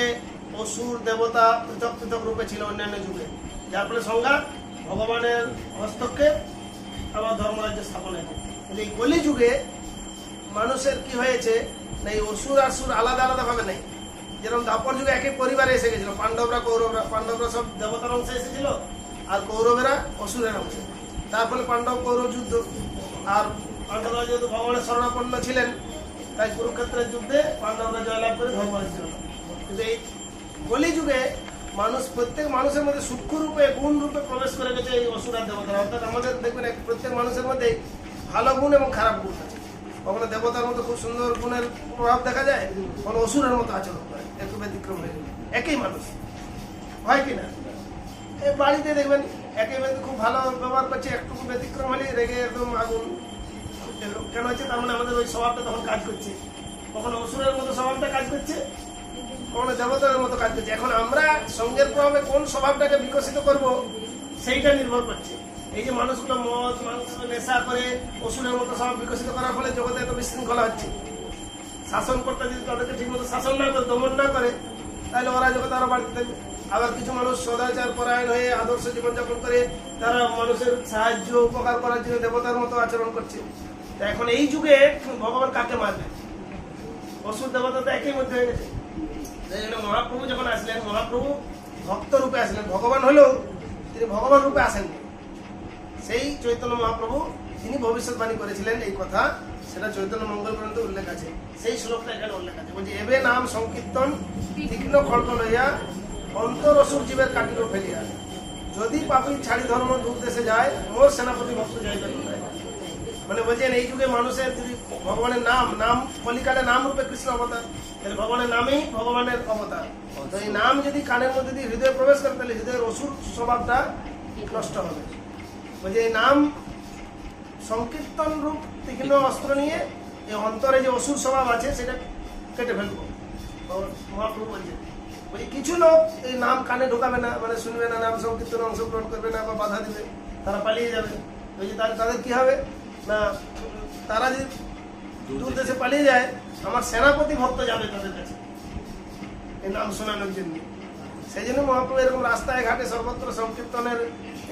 অসুর দেবতা পৃথক পৃথক রূপে ছিল অন্যান্য যুগে, যার ফলে সংঘাত ভগবানের হস্তক্ষেপ আবার ধর্মরাজ্য স্থাপন হয়েছে। কিন্তু এই কলি যুগে মানুষের কি হয়েছে না এই অসুর আর সুর আলাদা আলাদা ভাবে নেই। যেরকম দাপর যুগে একই পরিবারে এসে গেছিল, পাণ্ডবরা কৌরবরা, পাণ্ডবরা সব দেবতার অংশে এসেছিল আর কৌরবেরা অসুরের অংশে। তার ফলে পাণ্ডব কৌরব যুদ্ধ, আর পাণ্ডবরা যেহেতু ভগবানের শরণাপন্ন ছিলেন তাই কুরুক্ষেত্রের যুদ্ধে পাণ্ডবরা জয়লাভ করে ধর্মরাজ্য। কিন্তু এই কলি যুগে মানুষ প্রত্যেক মানুষের মধ্যে সূক্ষ্ম রূপে গুণ রূপে প্রবেশ করে গেছে এই অসুর আর দেবতারা। অর্থাৎ আমাদের দেখবেন প্রত্যেক মানুষের মধ্যে ভালো গুণ এবং খারাপ গুণ আছে। কখনো দেবতার মতো খুব সুন্দর গুণের প্রভাব দেখা যায়, কোনো অসুরের মতো আচরণ করে, একটু ব্যতিক্রম হয়ে গেল। একই মানুষ হয় কিনা এই বাড়িতে দেখবেন একই ব্যক্তি খুব ভালো ব্যবহার করছে, একটু ব্যতিক্রম হলে রেগে একদম আগুন। কেন হচ্ছে তার মানে আমাদের ওই স্বভাবটা তখন কাজ করছে। কখনো অসুরের মতো স্বভাবটা কাজ করছে, কখনো দেবতার মতো কাজ করছে। এখন আমরা সঙ্গের প্রভাবে কোন স্বভাবটাকে বিকশিত করব সেইটা নির্ভর করছে। এই যে মানুষগুলো মদ মাংস নেশা করে অসুরের মতো স্বভাব বিকশিত করার ফলে জগতে এত বিশৃঙ্খলা হচ্ছে। শাসনকর্তা যদি তাদেরকে ঠিক মতো শাসন না করে, দমন না করে, তাহলে ওরা জগতে আরো বাড়তে থাকবে। আবার কিছু মানুষ সদাচার পরায়ণ হয়ে আদর্শ জীবনযাপন করে তারা মানুষের সাহায্য উপকার করার জন্য দেবতার মতো আচরণ করছে। এখন এই যুগে ভগবান কাকে মারবে? অসুর দেবতা তো একই মধ্যে হয়ে গেছে। তাই জন্য মহাপ্রভু যখন আসলেন, মহাপ্রভু ভক্ত রূপে আসলেন। ভগবান হলেও তিনি ভগবান রূপে আসেননি। সেই চৈতন্য মহাপ্রভু তিনি ভবিষ্যৎবাণী করেছিলেন এই কথা সেটা চৈতন্য মঙ্গল গ্রন্থে উল্লেখ আছে। সেই শ্লোকটা এখানে উল্লেখ আছে, বলছে এবে নাম সংকীর্তন তীক্ষ্ণ খড়গ লইয়া অন্তর অসুর জীবের কাটিল ফেলিয়া, যদি পাপী ছাড়ি ধর্ম দূর দেশে যায়, মোর সেনাপতি ভক্ত যাইবে কোথায়। মানে বলছেন এই যুগে মানুষের যদি ভগবানের নাম কলিকালে নাম রূপে কৃষ্ণ অবতার, তাহলে ভগবানের নামেই ভগবানের অবতার। তো এই নাম যদি কানের মধ্যে দিয়ে হৃদয়ে প্রবেশ করে, তাহলে হৃদয়ের অসুর স্বভাবটা নষ্ট হবে। বলছে এই নাম সংকীর্তন রূপ তীক্ষ্ণ অস্ত্র নিয়ে এই অন্তরে যে অসুর স্বভাব আছে সেটা কেটে ফেলবো। মহাপ্রভু বলছে কিছু লোক এই নাম কানে ঢোকাবে না, মানে শুনবে না, নাম সংকীর্তনে অংশগ্রহণ করবে না বা বাধা দিবে, তারা পালিয়ে যাবে। ওই যে তাদের কি হবে না, তারা যদি দূর দেশে পালিয়ে যায়, আমার সেনাপতি ভক্ত যাবে তাদের কাছে এই নাম শোনানোর জন্য। সেই জন্য মহাপ্রভু এরকম রাস্তায় ঘাটে সর্বত্র সংকীর্তনের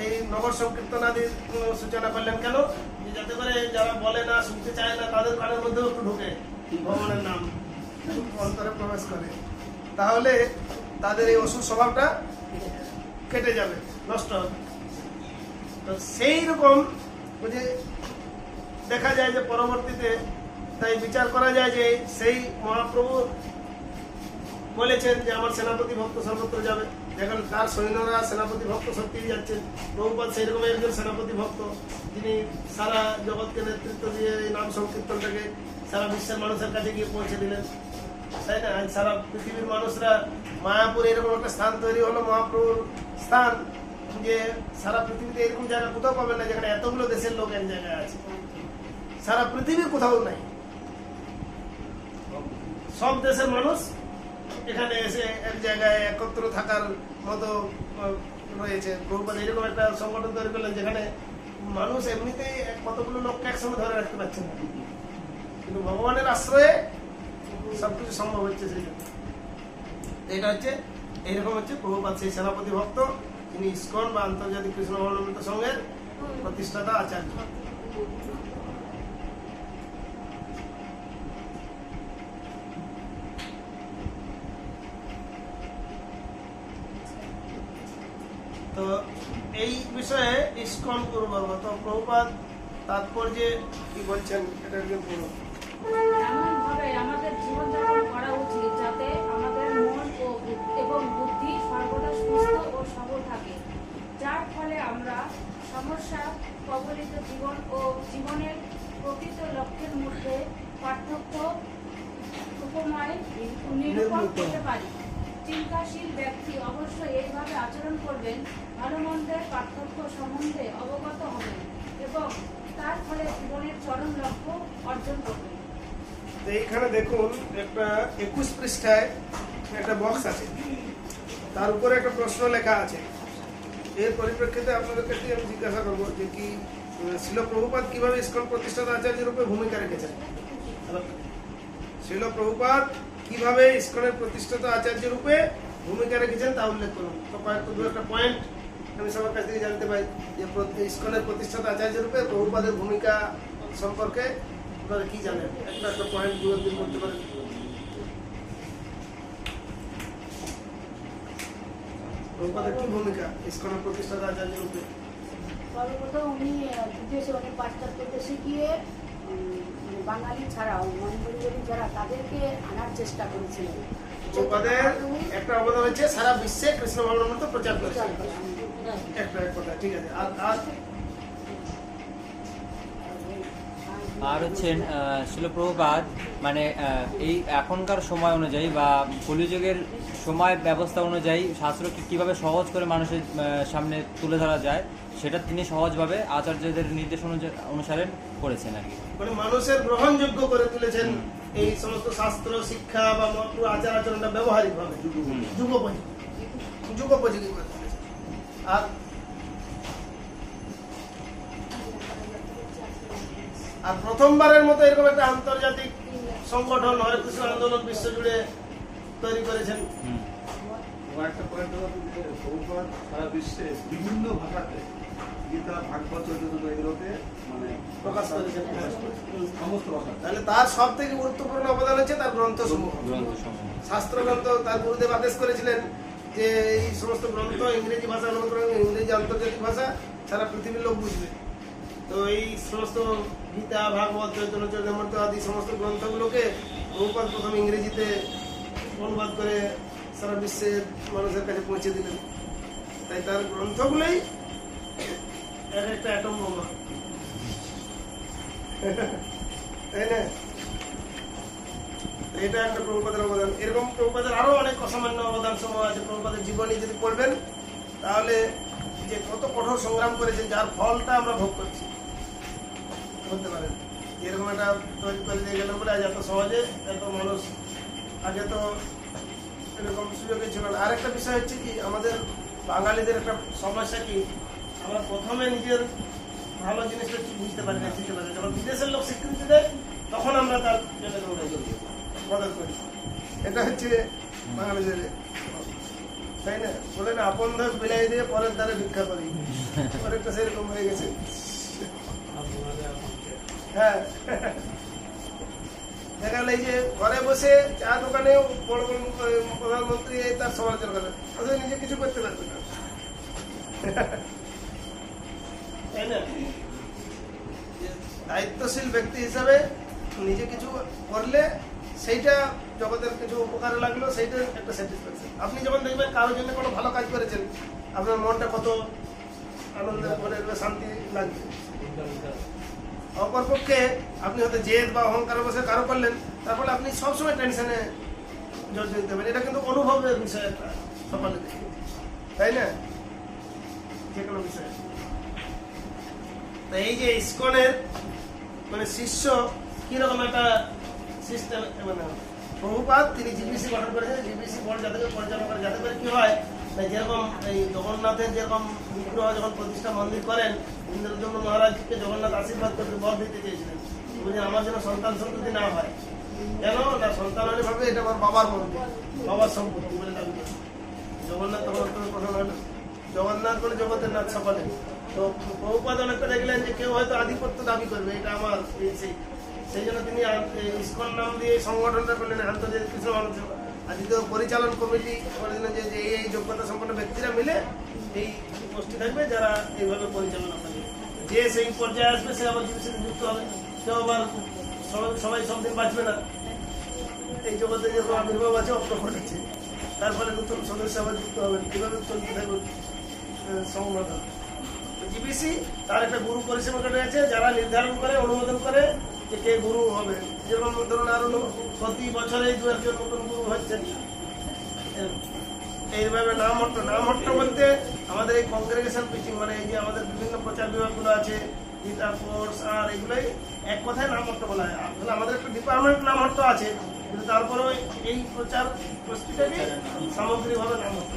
এই নগর সংকীর্তন আদির সূচনা করলেন। কেন? যাতে করে যারা বলে না, শুনতে চায় না, তাদের কানের মধ্যেও একটু ঢুকে ভগবানের নাম অন্তরে প্রবেশ করে, তাহলে তাদের এই অসুর স্বভাবটা কেটে যাবে, নষ্ট হবে। তো সেই রকম যে দেখা যায় যে পরবর্তীতে তাই বিচার করা যায় যে সেই মহাপ্রভু বলেছেন যে আমার সেনাপতি ভক্ত সর্বত্র যাবে। দেখেন তার সৈন্যরা সেনাপতি ভক্ত সত্যিই যাচ্ছেন। প্রভুপাদ সেই রকম একজন সেনাপতি ভক্ত, যিনি সারা জগৎকে নেতৃত্ব দিয়ে এই নাম সংকীর্তনটাকে সারা বিশ্বের মানুষের কাছে গিয়ে পৌঁছে দিলেন, তাই না? আজ সারা পৃথিবীর মানুষরা মায়াপুর এরকম একটা স্থান তৈরি হলো, মহাপ্রভুর স্থান, যে সারা পৃথিবীতে এরকম জায়গা কোথাও পাবেন না যেখানে এতগুলো দেশের লোক এক জায়গায় আছে। সারা পৃথিবীর কোথাও নাই, সব দেশের মানুষ এখানে এসে এক জায়গায় একত্র থাকার মতো রয়েছে। প্রভুপাদ এরকম একটা সংগঠন তৈরি করলেন যেখানে মানুষ এমনিতেই কতগুলো লোককে একসঙ্গে ধরে রাখতে পারছে না, কিন্তু ভগবানের আশ্রয়ে সবকিছু সম্ভব হচ্ছে। সেই জন্য এটা হচ্ছে এইরকম হচ্ছে প্রভুপাদ সেই সেনাপতি ভক্ত, তিনি ইসকন বা আন্তর্জাতিক কৃষ্ণ ভবনমিত সংঘের প্রতিষ্ঠাতা আচার্য। তো এই বিষয়ে ইসকন গুরুবর্গ, তো প্রভুপাদ তাৎপর্যে কি বলছেন এটা একজন পুরো এমনভাবে আমাদের জীবনযাপন করা উচিত যাতে আমাদের মন এবং বুদ্ধি সর্বদা সুস্থ ও সবল থাকে, যার ফলে আমরা সমস্যা কবলিত জীবন ও জীবনের প্রকৃত লক্ষ্যের মধ্যে পার্থক্য উপময় নিরূপণ করতে পারি। চিন্তাশীল ব্যক্তি অবশ্যই এইভাবে আচরণ করবেন, ভালো মন্দের পার্থক্য সম্বন্ধে অবগত হবেন এবং তার ফলে জীবনের চরম লক্ষ্য অর্জন করবেন। এইখানে দেখুন একটা 21 পৃষ্ঠায় একটা বক্স আছে, তার উপরে একটা প্রশ্ন লেখা আছে। এর পরিপ্রেক্ষিতে আপনাদের কাছে আমি জিজ্ঞাসা করবো যে কি শিল প্রভুপাদ কিভাবে ইসকন প্রতিষ্ঠাতা আচার্য রূপে ভূমিকা রেখেছেন। শিল প্রভুপাদ কিভাবে ইসকনের প্রতিষ্ঠাতা আচার্য রূপে ভূমিকা রেখেছেন তা উল্লেখ করুন। তো দু একটা পয়েন্ট আমি সবার কাছ থেকে জানতে পাই যে ইসকনের প্রতিষ্ঠাতা আচার্য রূপে প্রভুপাদের ভূমিকা সম্পর্কে আপনারা কি জানেন, একটা পয়েন্ট দু একদিন করতে পারেন। প্রভুপাদের কি ভূমিকা ইসকনের প্রতিষ্ঠাতা আচার্য রূপে? সর্বপ্রথম উনি বিদেশে অনেক পাশ্চাত্য দেশে গিয়ে বাঙালি ছাড়াও মঙ্গোলিয়ান যারা তাদেরকে আনার চেষ্টা করেছিলেন। প্রভুপাদের একটা অবদান হচ্ছে সারা বিশ্বে কৃষ্ণ ভাবনার মতো প্রচার করেছে। একটা কথা ঠিক আছে। আর হচ্ছেন শিল প্রভুপাদ মানে এই এখনকার সময় অনুযায়ী বা কলিযুগের সময় ব্যবস্থা অনুযায়ী শাস্ত্রকে কীভাবে সহজ করে মানুষের সামনে তুলে ধরা যায় সেটা তিনি সহজভাবে আচার্যদের নির্দেশ অনুসারে করেছেন আর কি, মানে মানুষের গ্রহণযোগ্য করে তুলেছেন এই সমস্ত শাস্ত্র শিক্ষা বা পুরো আচার আচরণটা ব্যবহারিক ভাবে যুগোপযোগী করে তুলেছেন। আর প্রথমবারের মতো এরকম একটা আন্তর্জাতিক সংগঠন হরেকৃষ্ণ আন্দোলন বিশ্বজুড়ে তৈরি করেছেন। একটা পয়েন্ট হলো যে প্রভুপাদ সারা বিশ্বে বিভিন্ন ভাষাতে গীতা ভাগবত চৈতন্য এগুলোকে মানে প্রকাশ করেছেন সমস্ত ভাষা। তাহলে তার সব থেকে গুরুত্বপূর্ণ অবদান হচ্ছে তার গ্রন্থসমূহ, শাস্ত্র গ্রন্থ। তার গুরুদেব আদেশ করেছিলেন যে এই সমস্ত গ্রন্থ ইংরেজি ভাষা অনুবাদ করে, ইংরেজি আন্তর্জাতিক ভাষা সারা পৃথিবীর লোক বুঝবে। তো এই সমস্ত গীতা, ভাগবত, চৈতন্য আদি সমস্ত গ্রন্থগুলোকে প্রভুপাদ প্রথম ইংরেজিতে অনুবাদ করে সারা বিশ্বের মানুষের কাছে পৌঁছে দিলেন। তাই তার গ্রন্থগুলোই এক একটা অ্যাটম বোমা, তাই না? এটা একটা প্রভুপাদের অবদান। এরকম প্রভুপাদের আরো অনেক অসামান্য অবদান সমূহ আছে। প্রভুপাদের জীবনী যদি পড়বেন তাহলে যে কত কঠোর সংগ্রাম করেছেন, যার ফলটা আমরা ভোগ করছি বলতে পারেন। এরকম একটা তৈরি করে দিয়ে গেল বলে আজ এত সহজে এত মানুষ, আগে তো এরকম সুযোগই ছিল না। আরেকটা বিষয় হচ্ছে কি, আমাদের বাঙালিদের একটা সমস্যা কি, আমরা প্রথমে নিজের ভালো জিনিসটা বুঝতে পারি না, শিখতে পারি না। যখন বিদেশের লোক স্বীকৃতি দেয় তখন আমরা তার জন্য মদত করি। এটা হচ্ছে বাঙালিদের, তাই না? বলে না, আপন ধার বিলাই দিয়ে পরের দ্বারে ভিক্ষা করি, অনেকটা সেরকম হয়ে গেছে। হ্যাঁ, দেখা গেল এই যে ঘরে বসে চা দোকানে বড় বড় প্রধানমন্ত্রী তার সমালোচনা করে, অথচ নিজে কিছু করতে পারবে না, তাই না? দায়িত্বশীল ব্যক্তি হিসাবে নিজে কিছু করলে সেইটা জগতের কিছু উপকারে লাগলো, সেইটা একটা স্যাটিসফ্যাকশন। আপনি যখন দেখবেন কারোর জন্য কোনো ভালো কাজ করেছেন, আপনার মনটা কত আনন্দের করে শান্তি লাগবে। অপরপক্ষে আপনি হয়তো জেদ বা অহংকার বসে কারো করলেন, তারপরে আপনি সবসময় টেনশনে জর্জরিত হবেন। এটা কিন্তু অনুভবের বিষয় একটা সকালে, তাই না? যে কোনো বিষয়। এই যে ইসকনের মানে শিষ্য কিরকম একটা সিস্টেম, মানে প্রভুপাদ তিনি জিবিসি গঠন করেছেন। জিবিসি বোর্ড যাতে করে পরিচালনা করে, যাতে করে কি হয় না, যেরকম এই জগন্নাথের যেরকম বিগ্রহ যখন প্রতিষ্ঠা মন্দির করেন, ইন্দ্রদম্ন মহারাজকে জগন্নাথ আশীর্বাদ করতে বর দিতে চেয়েছিলেন, বলছেন আমার যেন সন্তান সন্ততি না হয়। কেন না, সন্তান হলে ভাবে এটা আমার বাবার মন্দির, বাবার সম্পত্তি বলে দাবি করে। জগন্নাথ তখন প্রধান হল, জগন্নাথ বলে জগতের নাথ সকলে। তো প্রভুপাদ অনেকটা দেখলেন যে কেউ হয়তো আধিপত্য দাবি করবে, এটা আমার, সেই জন্য তিনি ইসকন নাম দিয়ে সংগঠনটা করলেন, আন্তর্জাতিক কৃষ্ণ মানুষ। আর দ্বিতীয় পরিচালন কমিটি করেছিলেন যে এই যোগ্যতা সম্পন্ন ব্যক্তিরা মিলে এই গোষ্ঠী থাকবে যারা এইভাবে পরিচালনা করবে। যে সেই পর্যায়ে আসবে সে আবার জীবিত সাথে যুক্ত হবে, কেউ আবার সবাই সব দিন বাঁচবে না। এই জগতে যেরকম আবির্ভাব আছে অপ্রকট আছে, তারপরে নতুন সদস্য আবার যুক্ত হবেন, কীভাবে চলতে থাকবে সংগঠন। জিবিসি তার একটা গুরু পরিষেবা রয়েছে, যারা নির্ধারণ করে, অনুমোদন করে যে কে গুরু হবে। যেরকম ধরুন আরো প্রতি বছরে 2-1 নতুন গুরু হচ্ছেন। এইভাবে নামহট্ট বলতে আমাদের এই কংগ্রেগেশন পিচিং, মানে এই যে আমাদের বিভিন্ন প্রচার বিভাগগুলো আছে, গীতা কোর্স, আর এগুলোই এক কথায় নামহট্ট বলা হয়। আসলে আমাদের একটা ডিপার্টমেন্ট নামহট্ট আছে, কিন্তু তারপরেও এই প্রচার গোষ্ঠীটাকে সামগ্রিকভাবে নামহট্ট।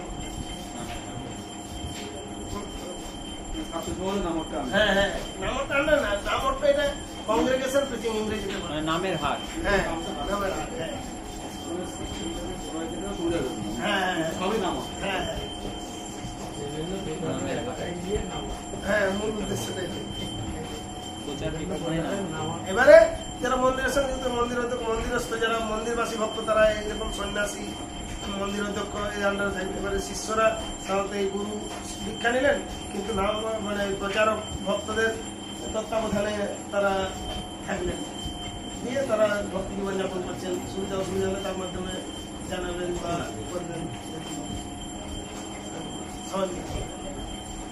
হ্যাঁ হ্যাঁ, নামহট্ট না, নামহট্ট এটা কংগ্রেগেশন পিচিং ইংরেজিতে বলে, নামের হাট। হ্যাঁ, নামের হাট। হ্যাঁ হ্যাঁ সবই নাম। হ্যাঁ হ্যাঁ, মূল উদ্দেশ্যটাই। এবারে যারা মন্দিরের সঙ্গে মন্দিরস্থ, যারা মন্দিরবাসী ভক্ত, তারা এইরকম সন্ন্যাসী, মন্দির অধ্যক্ষ এই আন্ডারে থাকবে। এবারে শিষ্যরা সাধারণত এই গুরু দীক্ষা নিলেন, কিন্তু নাম মানে প্রচারক ভক্তদের তত্ত্বাবধানে তারা থাকলেন, দিয়ে তারা ভক্তি জীবনযাপন করছেন। সুবিধা অসুবিধা হলে তার মাধ্যমে জানাবেন বা করবেন।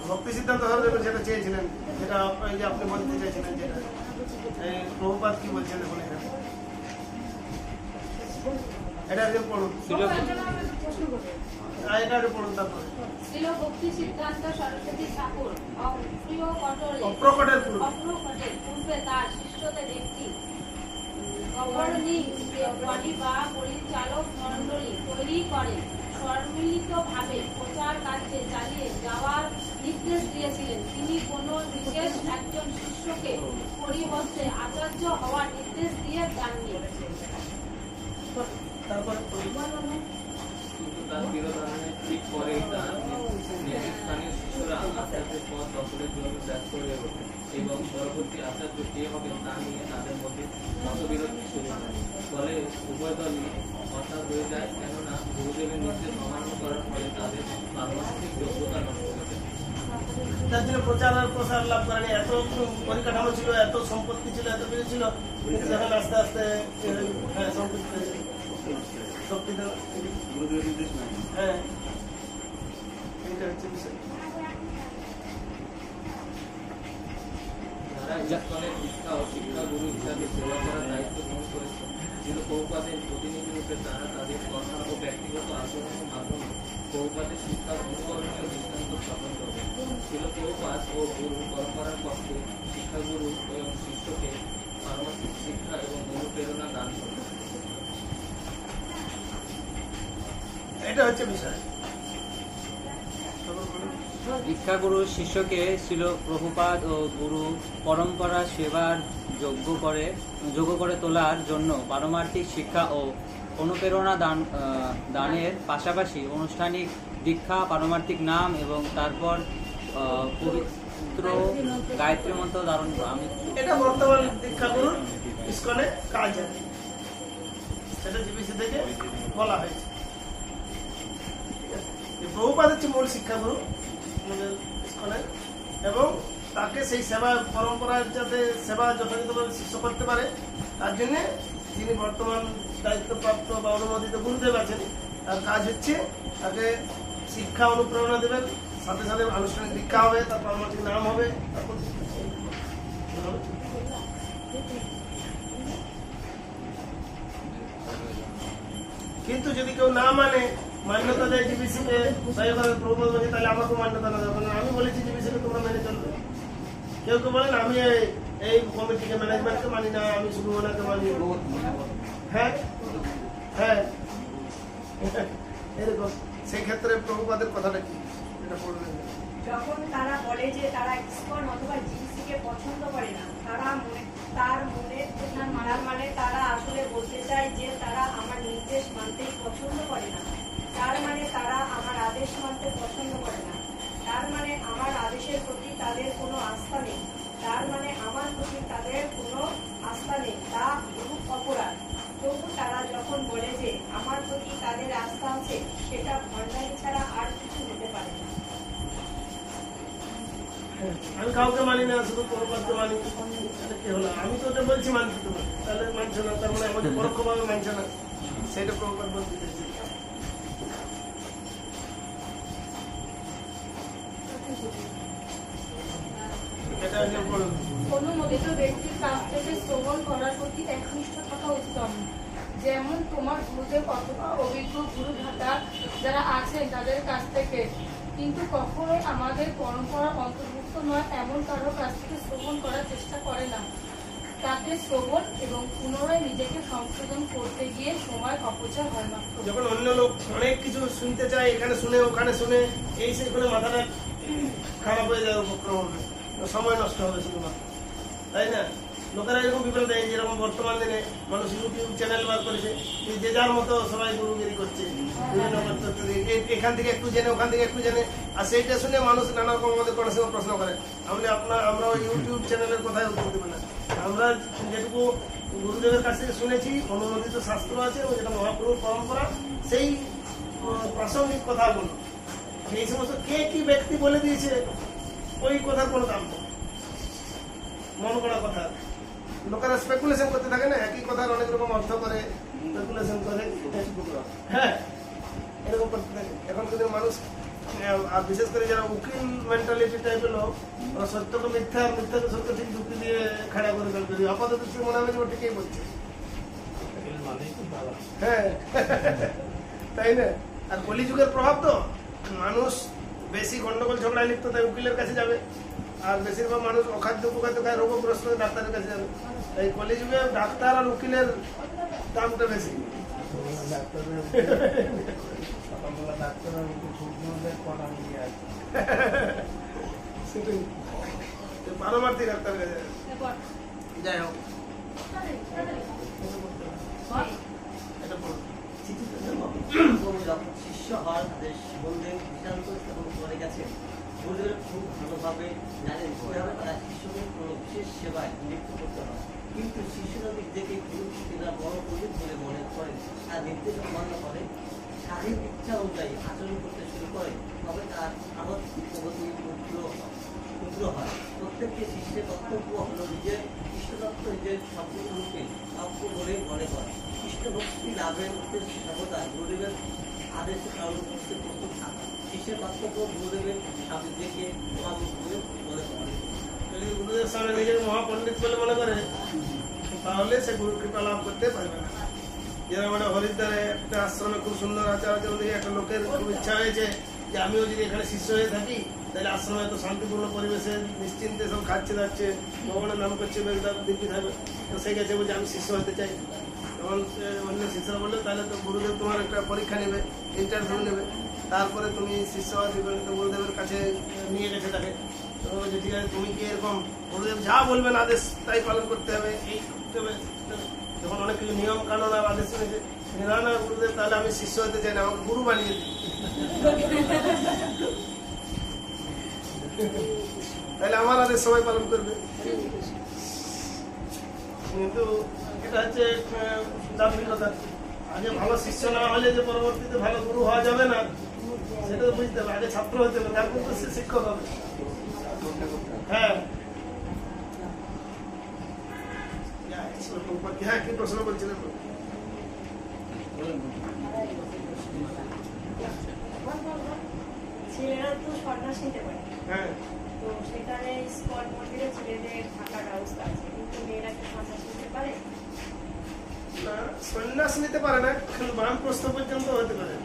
ভক্তি সিদ্ধান্ত ধর্ম যেটা চেয়েছিলেন, যেটা যে আপনি বলতে চাইছিলেন, যেটা প্রভুপাদ কি বলছেন এখন এখানে, এটা একজন পড়ুন, এটা একটু পড়ুন। তারপরে ছিল ভক্তি সিদ্ধান্ত সরস্বতী ঠাকুর অপ্রকটের পূর্বে তার শিষ্যদের একটি গভর্নিং বডি বা পরিচালক মণ্ডলী তৈরি করে সম্মিলিতভাবে প্রচার কার্যে চালিয়ে যাওয়ার নির্দেশ দিয়েছিলেন। তিনি কোনো বিশেষ একজন শিষ্যকে পরিবর্তে আচার্য হওয়ার নির্দেশ দিয়ে যাননি। কিন্তু তার বিরোধানের ঠিক পরেই তার স্থানীয় শিশুরা আচার্যের পদ দখলের জন্য ব্যস্ত হয়ে ওঠে এবং পরবর্তী আচার্য কে হবেন তা নিয়ে তাদের মধ্যে মতবিরোধ শুরু হয়। ফলে উভয় দলই হতাশ হয়ে যায়, কেননা গুরুদেবের নির্দেশ অমান্য করার ফলে তাদের পারমার্থিক যোগ্যতা নষ্ট হয়ে যায়। যার জন্য প্রচার আর প্রসার লাভ করেনি। এত পরিকাঠামো ছিল, এত সম্পত্তি ছিল, এত কিছু ছিল, কিন্তু যখন আস্তে আস্তে সম্পত্তি শক্তিটা, গুরুদেবের নির্দেশ নাই। হ্যাঁ এইটা হচ্ছে বিষয়। যারা ইসকনের শিক্ষা ও শিক্ষাগুরু হিসাবে সেবা করার দায়িত্ব গ্রহণ করেছে, ছিল প্রভুপাদের প্রতিনিধি রূপে তারা তাদের কথা ও ব্যক্তিগত আচরণের মাধ্যমে প্রভুপাদের শিক্ষার অনুকরণীয় দৃষ্টান্ত স্থাপন করবে। ছিল প্রভুপাদ ও গুরু পরম্পরার পক্ষে শিক্ষাগুরু এবং শিষ্যকে পারমার্থিক শিক্ষা এবং অনুপ্রেরণা দান করবে। এটা হচ্ছে বিষয়। শিক্ষাগুরু শিষ্যকে ছিল প্রভুপাদ ও গুরু পরম্পরা সেবার যোগ্য করে তোলার জন্য পারমার্থিক শিক্ষা ও অনুপ্রেরণা দানের পাশাপাশি আনুষ্ঠানিক দীক্ষা, পারমার্থিক নাম এবং তারপর পবিত্র গায়ত্রী মন্ত্র ধারণ করা। এটা বর্তমান দীক্ষাগুরুর ইসকনে কাজ আছে, সেটা জিবিসি থেকে বলা হয়েছে। প্রভুপাদ হচ্ছে মূল শিক্ষাগুরু আমাদের ইসকনের, এবং তাকে সেই সেবা পরম্পরার যাতে সেবা যথাযথভাবে শিষ্য করতে পারে, তার জন্য যিনি বর্তমান দায়িত্বপ্রাপ্ত বা অনুমোদিত গুরুদেব আছেন, তার কাজ হচ্ছে তাকে শিক্ষা অনুপ্রেরণা দেবেন, সাথে সাথে আনুষ্ঠানিক দীক্ষা হবে, তার পারমার্থিক নাম হবে, তারপর কিন্তু যদি কেউ না মানে, মান্যতা দেয় জিবিসিকে, প্রভুপাদ বলছে তাহলে আমাকে মান্যতা না দেবে, আমি বলেছি জিবিসিকে তোমরা মেনে চলবে। কেউ কেউ বলেন আমি এই কমিটিকে, ম্যানেজমেন্টকে মানি না, আমি শুধু ওনাকে মানি। হ্যাঁ হ্যাঁ এরকম। সেই ক্ষেত্রে প্রভুপাদের কথাটা কি, এটা পড়বেন। যখন তারা বলে যে তারা ইসকন অথবা জিবিসিকে পছন্দ করে না, তার মানে তারা আসলে বলতে চায় যে তারা আমার নির্দেশ মানতেই পছন্দ করে না। তার মানে তারা আমার আদেশ মানতে পছন্দ করে না। তার মানে আমার আদেশের প্রতি তাদের কোনো আস্থা নেই। তার মানে আমার প্রতি তাদের কোনো আস্থা নেই, তা খুব অপরাধ। তবু তারা যখন বলে যে আমার প্রতি তাদের আস্থা আছে, সেটা ভণ্ডামি ছাড়া আর কিছু হতে পারে না। আমি কাউকে মানি না, শুধু প্রভুপাদকে মানি। কি হলো, আমি তো ওটা বলছি মানছি, তোমার তাহলে মানছে না, তার মানে আমাদের পরোক্ষভাবে মানছে না, সেটা প্রভুপাদ বলতে চাইছি। এটা হচ্ছে অনুমোদিত ব্যক্তির কাছ থেকে শ্রবণ করার প্রতি একনিষ্ঠ থাকা উত্তম। যেমন তোমার গুরুদেব অথবা অভিজ্ঞ গুরু ভ্রাতা যারা আছেন তাদের কাছ থেকে, কিন্তু কখনোই আমাদের পরম্পরা অন্তর্ভুক্ত নয় এমন কারোর কাছ থেকে শ্রবণ করার চেষ্টা করে না। তাতে শ্রবণ এবং পুনরায় নিজেকে সংশোধন করতে গিয়ে সময় অপচয় হয় মাত্র। যখন অন্য লোক অনেক কিছু শুনতে চায়, এখানে শুনে ওখানে শুনে, এই সেই করে মাথাটা খারাপ হয়ে যাবে, উপক্রম হবে, সময় নষ্ট হবে শুধুমাত্র, তাই না? লোকেরা এরকম বিপরীত, এই যেরকম বর্তমান দিনে মানুষ ইউটিউব চ্যানেল বার করেছে, যে যার মতো সবাই গুরুগিরি করছে, বিভিন্ন এখান থেকে একটু জেনে ওখান থেকে একটু জেনে, আর সেইটা শুনে মানুষ নানা রকম আমাদের কোনো সময় প্রশ্ন করে। আমরা ওই ইউটিউব চ্যানেলের কথায় উত্তর দেবো না। আমরা যেটুকু গুরুদেবের কাছ থেকে শুনেছি, অনুমোদিত শাস্ত্র আছে, যেটা মহাপুরুষ পরম্পরা, সেই প্রাসঙ্গিক কথাগুলো, এই সমস্ত কে কি ব্যক্তি বলে দিয়েছে, ওই কথার কোনো দাম নেই। মন করা কথা, লোকেরা স্পেকুলেশন করতে থাকে না, একই কথার অনেক রকম অর্থ করে, স্পেকুলেশন করে, হ্যাঁ এরকম করতে থাকে। এখন কিন্তু মানুষ, আর বিশেষ করে যারা উকিল মেন্টালিটি টাইপের লোক, ওরা সত্যকে মিথ্যা, আর মিথ্যাকে সত্য ঠিক যুক্তি দিয়ে খাড়া করে ফেলবে। আপাতত মনে হবে যে ও ঠিকই বলছে, হ্যাঁ তাই না? আর কলিযুগের প্রভাব তো, মানুষ বেশি গন্ডগোল ঝগড়ায় লিপ্ত, তাই উকিলের কাছে যাবে, আর বেশিরভাগ মানুষ অখাদ্য কুখাদ্য খায়, রোগগ্রস্ত ডাক্তারের কাছে যাবে। এই কলিযুগে ডাক্তার আর উকিলের দামটা বেশি। সেটাই, পারমার্থিক ডাক্তারের কাছে যাই হোক, এটা বলো। শিষ্য হওয়ার আদেশ বলদেব দৃষ্টান্ত স্থাপন করে গেছেন। গুরুদেব খুব ভালোভাবে জানেন কিভাবে তারা শিষ্যকে কোনো বিশেষ সেবায় নিযুক্ত করতে হয়, কিন্তু শিষ্য যদি দেখে গুরুকে তারা বড় পণ্ডিত বলে মনে করেন, তার নির্দেশ অমান্য করে, স্বাধীন ইচ্ছা অনুযায়ী আচরণ করতে শুরু করে, তবে তার আনন্দ প্রগতি উগ্র পুরো হয়। প্রত্যেকটি শিষ্যের কর্তব্য হলো নিজের ইষ্টতত্ত্ব নিজের সম্পূর্ণরূপে প্রাপ্য বলে মনে করা। কৃষ্ণ ভক্তি লাভের উদ্দেশ্যে সর্বদা গুরুদেবের আদেশে পালন করতে প্রস্তুত থাকা। শিষ্যের কর্তব্য গুরুদেবের সামনে দেখে মহামুখ বলে মনে করা। যদি গুরুদেবের সামনে নিজেকে মহাপণ্ডিত বলে মনে করে তাহলে সে গুরু কৃপা লাভ করতে পারবে না। যেরকম মানে হরিদ্বারে একটা আশ্রমে খুব সুন্দর আচার আচরণ দেখে একটা লোকের খুব ইচ্ছা হয়েছে যে আমিও যদি এখানে শিষ্য হয়ে থাকি তাহলে আশ্রমে এত শান্তিপূর্ণ পরিবেশে নিশ্চিন্তে সব খাচ্ছে যাচ্ছে, ভগবানের নাম করছে, বেগদার দিব্যি থাকবে, তো সে গেছে বলছে আমি শিষ্য হতে চাই। তখন অন্য শিষ্যরা বললো তাহলে তো গুরুদেব তোমার একটা পরীক্ষা নেবে, ইন্টারভিউ নেবে, তারপরে তুমি শিষ্য দিবে। তো গুরুদেবের কাছে নিয়ে গেছে তাকে, তো বলছে ঠিক আছে তুমি কি এরকম গুরুদেব যা বলবেন আদেশ তাই পালন করতে হবে, এই করতে হবে। যখন অনেক কিছু নিয়ম কানুন আর আদেশ শুনেছে, না না গুরুদেব তাহলে আমি শিষ্য হতে চাই না, আমাকে গুরু বানিয়ে দিই, তাহলে আমার আদেশ সবাই পালন করবে। কিন্তু এটা হচ্ছে দার্শনিকতা। আগে ভালো শিষ্য না হলে যে পরবর্তীতে ভালো গুরু হওয়া যাবে না সেটা তো বুঝতে হবে। আগে ছাত্র হতে হবে, তারপর তো সে শিক্ষক হবে। হ্যাঁ হ্যাঁ কি প্রশ্ন করছিলেন? ছেলেরা তো সন্ন্যাস নিতে পারে, হ্যাঁ তো সেখানে ইসকন মন্দিরে ছেলেদের থাকার ব্যবস্থা আছে, কিন্তু মেয়েরা কি সন্ন্যাস নিতে পারে? না, সন্ন্যাস নিতে পারে না, কিন্তু বানপ্রস্থ পর্যন্ত হতে পারে।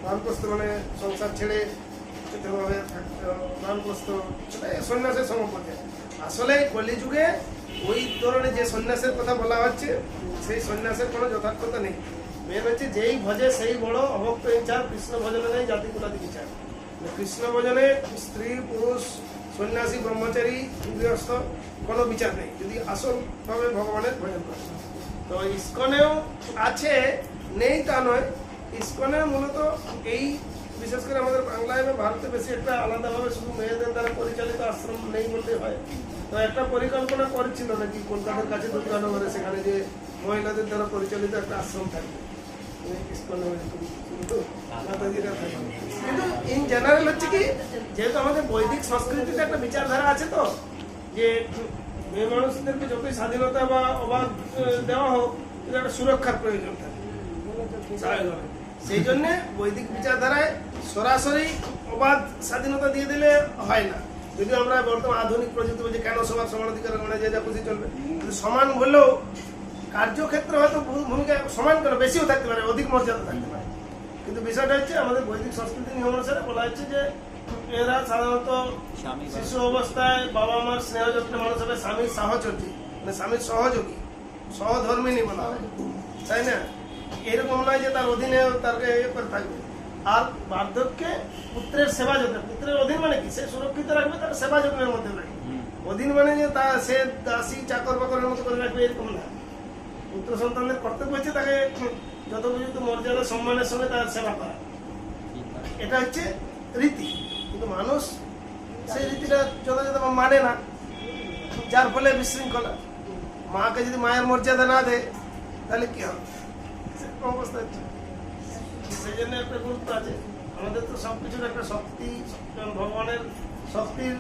বানপ্রস্থ মানে সংসার ছেড়ে ভাবে থাকতে, বানপ্রস্থ সন্ন্যাসের সমপর্যায়ে। আসলে কলিযুগে ওই ধরনের যে সন্ন্যাসের কথা বলা হচ্ছে সেই সন্ন্যাসের কোনো যথার্থতা নেই। মেন হচ্ছে যেই ভজে সেই বড়, অভক্ত ইচ্ছার, কৃষ্ণ ভজনে নেই জাতি কুলাদি বিচার। কৃষ্ণ ভজনে স্ত্রী পুরুষ সন্ন্যাসী ব্রহ্মচারী গৃহস্থ কোনো বিচার নেই যদি আসলভাবে ভগবানের ভজন করে। তো ইসকনেও আছে, নেই তা নয়। ইসকনে মূলত এই বিশেষ করে আমাদের বাংলায় বা ভারতে বেশি একটা আলাদাভাবে শুধু মেয়েদের দ্বারা পরিচালিত আশ্রম নেই বলতে হয়। তো একটা পরিকল্পনা করেছিল নাকি কলকাতার কাছে দুর্গানগরে, সেখানে যে মহিলাদের দ্বারা পরিচালিত একটা আশ্রম থাকবে কিন্তু ইন জেনারেল হচ্ছে কি, যেহেতু আমাদের বৈদিক সংস্কৃতিতে একটা বিচারধারা আছে, তো যে মেয়ে মানুষদেরকে যতই স্বাধীনতা বা অবাধ দেওয়া হোক কিন্তু একটা সুরক্ষার প্রয়োজন থাকে। সেই জন্য বৈদিক বিচারধারায় সরাসরি অবাধ স্বাধীনতা দিয়ে দিলে হয় না। যদিও আমরা বর্তমান আধুনিক প্রযুক্তি বলছি কেন সবার সমান অধিকার, মানে যে যা খুশি চলবে, কিন্তু সমান বললেও কার্যক্ষেত্রে হয়তো ভূমিকা সমান করে বেশিও থাকতে পারে, অধিক মর্যাদা থাকতে পারে। কিন্তু বিষয়টা হচ্ছে আমাদের বৈদিক সংস্কৃতির নিয়ম অনুসারে বলা হচ্ছে যে এরা সাধারণত শিশু অবস্থায় বাবা মার স্নেহ যত্নে মানুষ হবে, স্বামীর সাহচর্যী মানে স্বামীর সহযোগী, সহধর্মিনী বলা হয়, তাই না? এরকম নয় যে তার অধীনে তাকে করে থাকবে। আর বার্ধক্যে পুত্রের সেবা যত্ন, পুত্রের অধীন মানে কি, সে সুরক্ষিত রাখবে, তার সেবা যত্নের মধ্যে রাখবে। অধীন মানে যে তা সে দাসী চাকর বাকরের মতো করে রাখবে এরকম না। পুত্র সন্তানদের কর্তব্য হচ্ছে তাকে যথোপযুক্ত মর্যাদা সম্মানের সঙ্গে তার সেবা করা, এটা হচ্ছে রীতি। কিন্তু মানুষ সেই রীতিটা যথাযথ মানে না, যার ফলে বিশৃঙ্খলা। মাকে যদি মায়ের মর্যাদা না দেয় তাহলে কি হবে, সেরকম অবস্থা হচ্ছে। সেই জন্য একটা গুরুত্ব আছে আমাদের, তো সবকিছুর একটা শক্তি, ভগবানের শক্তির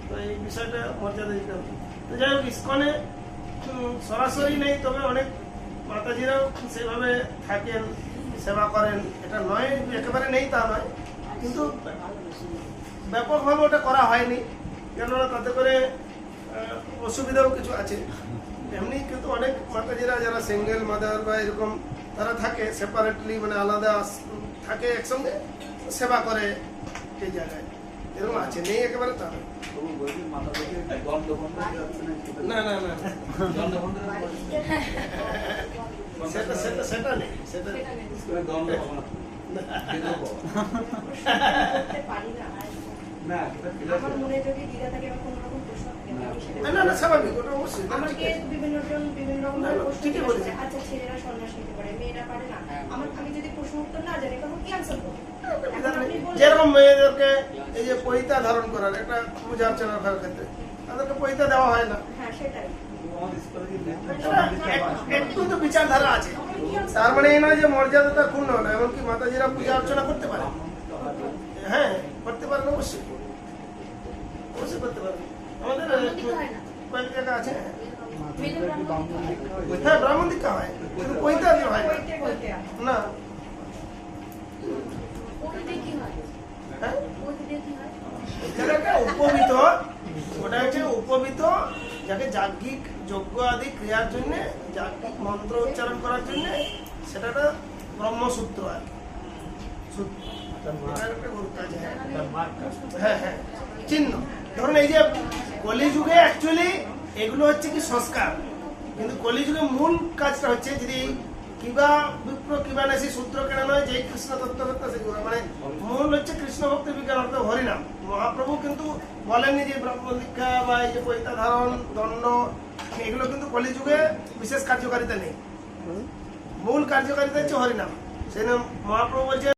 তো এই বিষয়টা মর্যাদা দিতে হবে। তো যাই হোক, ইসকনে সরাসরি নেই, তবে অনেক মাতাজিরাও সেভাবে থাকেন, সেবা করেন, এটা নয় একেবারে নেই তা নয়, কিন্তু ব্যাপকভাবে ওটা করা হয়নি, কেননা তাতে করে অসুবিধাও কিছু আছে এমনি। কিন্তু অনেক মাতাজিরা যারা সিঙ্গেল মাদার বা এরকম তারা থাকে সেপারেটলি, মানে আলাদা থাকে, একসঙ্গে সেবা করে এই জায়গায়, এরকম আছে, নেই একেবারে তা নয়। না না না সেটা নেই, সেটা আমার মনে যদি দ্বিধা থাকে বা কোনো রকম প্রশ্ন থাকে, না না স্বাভাবিক, ওটা অবশ্যই আমাকে বিভিন্ন জন বিভিন্ন রকম প্রশ্ন করছে। আচ্ছা ছেলেরা সন্ন্যাস নিতে পারে, মেয়েরা পারে না, আমি যদি প্রশ্ন উত্তর না জানি তখন কি আনসার করবো? যেরকম মেয়েদেরকে এই যে পৈতা ধারণ করার একটা পূজা অর্চনা করার ক্ষেত্রে তাদেরকে পৈতা দেওয়া হয় না, হ্যাঁ সেটাই একটু তো বিচারধারা আছে। তার মানে এই নয় যে মর্যাদাটা ক্ষুণ্ণ না, এমনকি মাতাজিরা পূজা অর্চনা করতে পারে, হ্যাঁ করতে পারেন অবশ্যই। অবশ্যই করতে পারবে। আমাদের কয়েক জায়গা আছে, হ্যাঁ ব্রাহ্মণ দীক্ষা হয়, কিন্তু পৈতা দিয়ে হয় না। হ্যাঁ একটা উপবিত, ওটা হচ্ছে উপবিত, যাকে যাজ্ঞিক যজ্ঞ আদি ক্রিয়ার জন্য, যাজ্ঞিক মন্ত্র উচ্চারণ করার জন্য, সেটা একটা ব্রহ্মসূত্র আর কি। সূত্র, এটার একটা গুরুত্ব আছে। হ্যাঁ হ্যাঁ, চিহ্ন। ধরুন এই যে কলিযুগে অ্যাকচুয়ালি এগুলো হচ্ছে কি সংস্কার, কিন্তু কলিযুগে মূল কাজটা হচ্ছে যদি কিবা বিপ্র কিবা নেশি সূত্র কেনা নয়, যে কৃষ্ণ তত্ত্ব সেগুলো মানে মূল হচ্ছে কৃষ্ণ ভক্তি বিজ্ঞান অর্থ হরিনাম। মহাপ্রভু কিন্তু বলেননি যে ব্রহ্ম দীক্ষা বা এই যে পৈতা ধারণ, দণ্ড, এগুলো কিন্তু কলিযুগে বিশেষ কার্যকারিতা নেই। মূল কার্যকারিতা হচ্ছে হরিনাম। সেই মহাপ্রভু বলছে